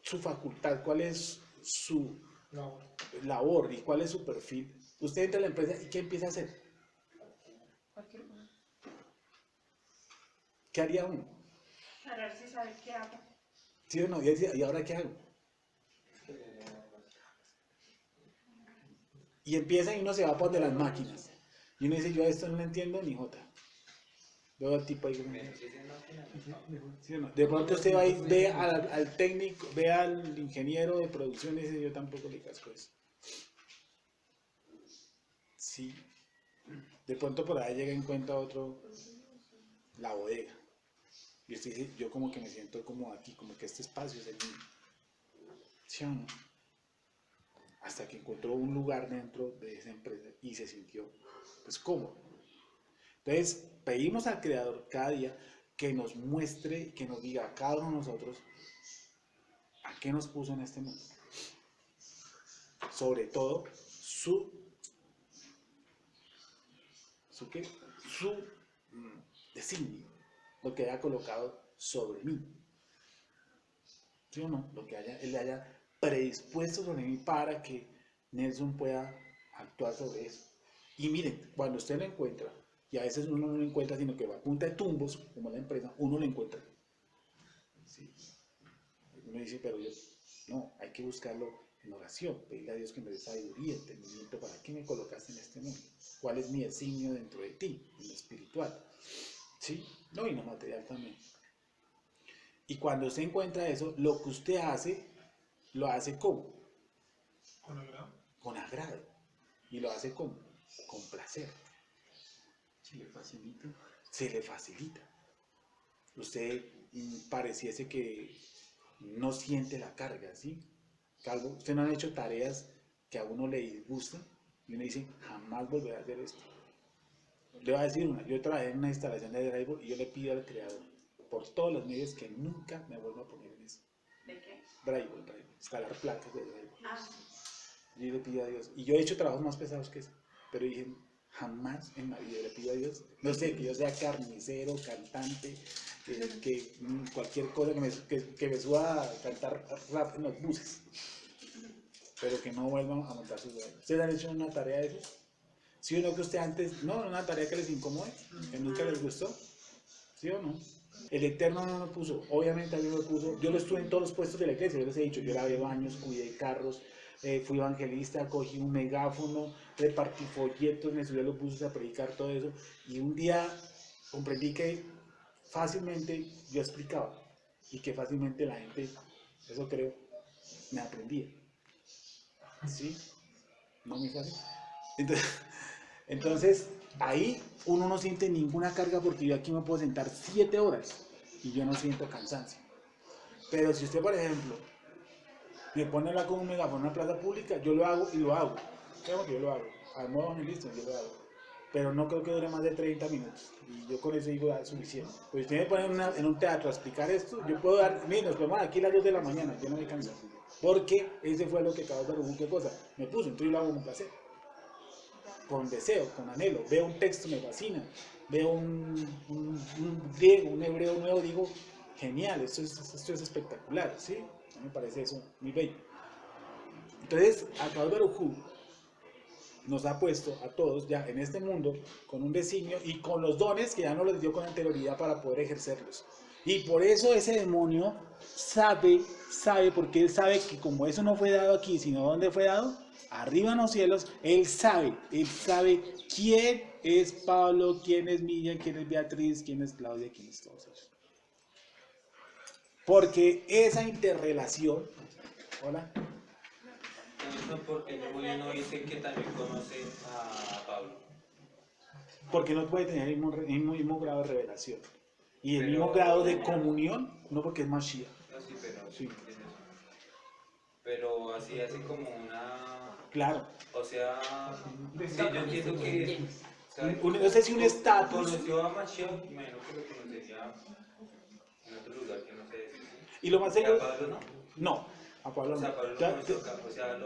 su facultad, cuál es su labor y cuál es su perfil, usted entra a la empresa y ¿qué empieza a hacer? ¿Qué haría uno? Para ver si sabe qué hago. ¿Sí o no? ¿Y ahora qué hago? Y empieza y uno se va por de las máquinas. Y uno dice, yo a esto no lo entiendo ni jota. Veo al tipo ahí como... ¿Sí o no? De pronto usted va y ve al técnico, ve al ingeniero de producción y dice, yo tampoco le casco eso. Sí. De pronto por ahí llega y encuentra otro, la bodega. Y usted dice, yo como que me siento como aquí, como que este espacio es el mío. ¿Sí o no? Hasta que encontró un lugar dentro de esa empresa y se sintió pues cómodo. Entonces pedimos al Creador cada día que nos muestre, que nos diga a cada uno de nosotros a qué nos puso en este mundo. Sobre todo su designio, lo que haya colocado sobre mí. ¿Sí o no? Lo que él haya predispuesto sobre mí para que Nelson pueda actuar sobre eso. Y miren, cuando usted lo encuentra, y a veces uno no lo encuentra, sino que va a punta de tumbos, como la empresa, uno lo encuentra. ¿Sí? Uno dice, pero no, hay que buscarlo en oración, pedirle a Dios que me dé sabiduría, entendimiento, ¿para qué me colocaste en este mundo? ¿Cuál es mi designio dentro de ti, en lo espiritual? ¿Sí? No, y en lo material también. Y cuando usted encuentra eso, lo que usted hace, lo hace ¿cómo? Con agrado. Con agrado. Y lo hace con placer. Se le facilita. Se le facilita. Usted pareciese que no siente la carga, ¿sí? Usted no ha hecho tareas que a uno le disgustan y uno dice, jamás volveré a hacer esto. Le voy a decir una, yo trabajé en una instalación de Driver y yo le pido al Creador, por todos los medios, que nunca me vuelva a poner en eso. ¿De qué? Driver, instalar placas de Driver. Ah. Yo le pido a Dios, y yo he hecho trabajos más pesados que eso, pero dije, jamás en la vida le pido a Dios, no sé, que yo sea carnicero, cantante, que cualquier cosa que me suba a cantar rap en los buses, pero que no vuelvan a montar sus driver. ¿Ustedes han hecho una tarea de eso? ¿Sí o no que usted antes, no, una tarea que les incomode, que nunca les gustó? ¿Sí o no? El Eterno no lo puso, obviamente a mí me lo puso, yo lo estuve en todos los puestos de la iglesia, yo les he dicho, yo lavé baños, cuidé carros, fui evangelista, cogí un megáfono, repartí folletos, me subí a los buses a predicar todo eso, y un día comprendí que fácilmente yo explicaba, y que fácilmente la gente, eso creo, me aprendía. ¿Sí? No muy fácil. Entonces, ahí uno no siente ninguna carga porque yo aquí me puedo sentar 7 horas y yo no siento cansancio. Pero si usted, por ejemplo, me pone a hablar con un megáfono en una plaza pública, yo lo hago y lo hago. Creo que yo lo hago. Al modo evangelista, yo lo hago. Pero no creo que dure más de 30 minutos. Y yo con eso digo, es suficiente. Pues si usted me pone en un teatro a explicar esto, yo puedo dar, miren, nos ponemos aquí a las 2 de la mañana, yo no me canso. Porque ese fue lo que acabó de ver, qué cosa me puso, entonces yo lo hago con placer. Con deseo, con anhelo. Veo un texto, me fascina. Veo un griego, un hebreo nuevo, digo, genial, esto es espectacular, ¿sí? A mí me parece eso muy bello. Entonces, Akadosh Baruj Hu nos ha puesto a todos ya en este mundo con un designio y con los dones que ya nos los dio con anterioridad para poder ejercerlos. Y por eso ese demonio sabe, porque él sabe que como eso no fue dado aquí, sino donde fue dado, arriba en los cielos, él sabe quién es Pablo, quién es Miriam, quién es Beatriz, quién es Claudia, quién es todos ellos. Porque esa interrelación, hola. No, porque Julio no dice que también conoce a Pablo. Porque no puede tener el mismo grado de revelación. Y el mismo grado de comunión, no porque es Mashiach. No, sí, pero, sí. Pero así como una... Claro. O sea, sí, yo entiendo que... O sea, no sé si un estatus... Conoció a Mashiach, imagino que lo conocería en otro lugar que no sé decir. Y lo más seguro... ¿A Pablo no? No, a Pablo no. O sea, Pablo lo conoció acá, o sea,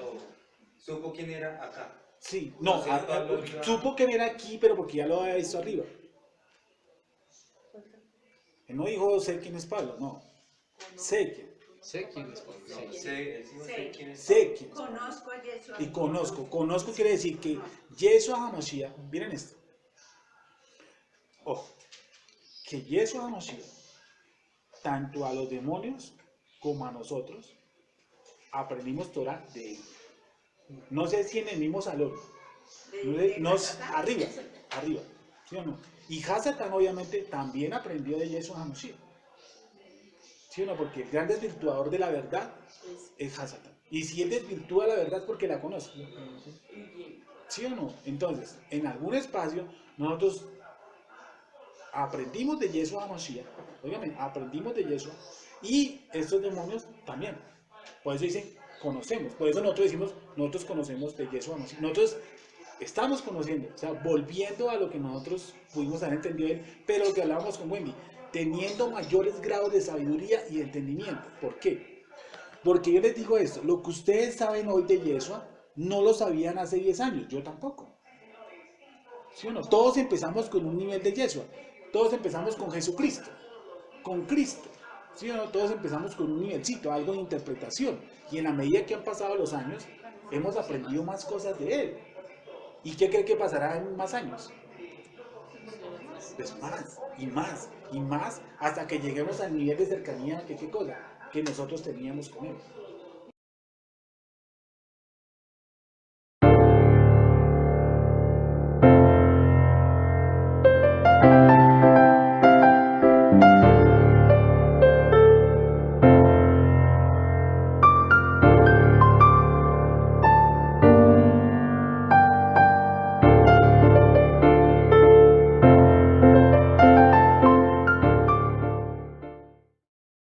supo quién era acá. Sí, no, O sea, supo quién era aquí, pero porque ya lo había visto arriba. Él no dijo sé quién es Pablo, no. Sé quién. Sé quién es Pablo. No, sé quién es. Sé quién es. Conozco a Yeshua. Y conozco quiere decir que Yeshua HaMashiach, miren esto. Ojo, que Yeshua HaMashiach, tanto a los demonios como a nosotros, aprendimos Torah de él. No sé si en el mismo salón, arriba, ¿sí o no? Y Hasatán obviamente también aprendió de Yeshua HaMashiach. ¿Sí o no? Porque el gran desvirtuador de la verdad es Hasatán. Y si él desvirtúa la verdad es porque la conoce. ¿Sí o no? Entonces, en algún espacio, nosotros aprendimos de Yeshua HaMashiach, obviamente, aprendimos de Yeshua, y estos demonios también. Por eso dicen, conocemos. Por eso nosotros decimos, nosotros conocemos de Yeshua HaMashiach. Nosotros estamos conociendo, o sea, volviendo a lo que nosotros pudimos haber entendido de él, pero lo que hablábamos con Wendy, teniendo mayores grados de sabiduría y entendimiento. ¿Por qué? Porque yo les digo esto, lo que ustedes saben hoy de Yeshua, no lo sabían hace 10 años, yo tampoco. ¿Sí o no? Todos empezamos con un nivel de Yeshua, todos empezamos con Jesucristo, con Cristo. ¿Sí o no? Todos empezamos con un nivelcito, algo de interpretación. Y en la medida que han pasado los años, hemos aprendido más cosas de él. ¿Y qué cree que pasará en más años? Pues más, y más, y más, hasta que lleguemos al nivel de cercanía que, ¿qué cosa? Que nosotros teníamos con él.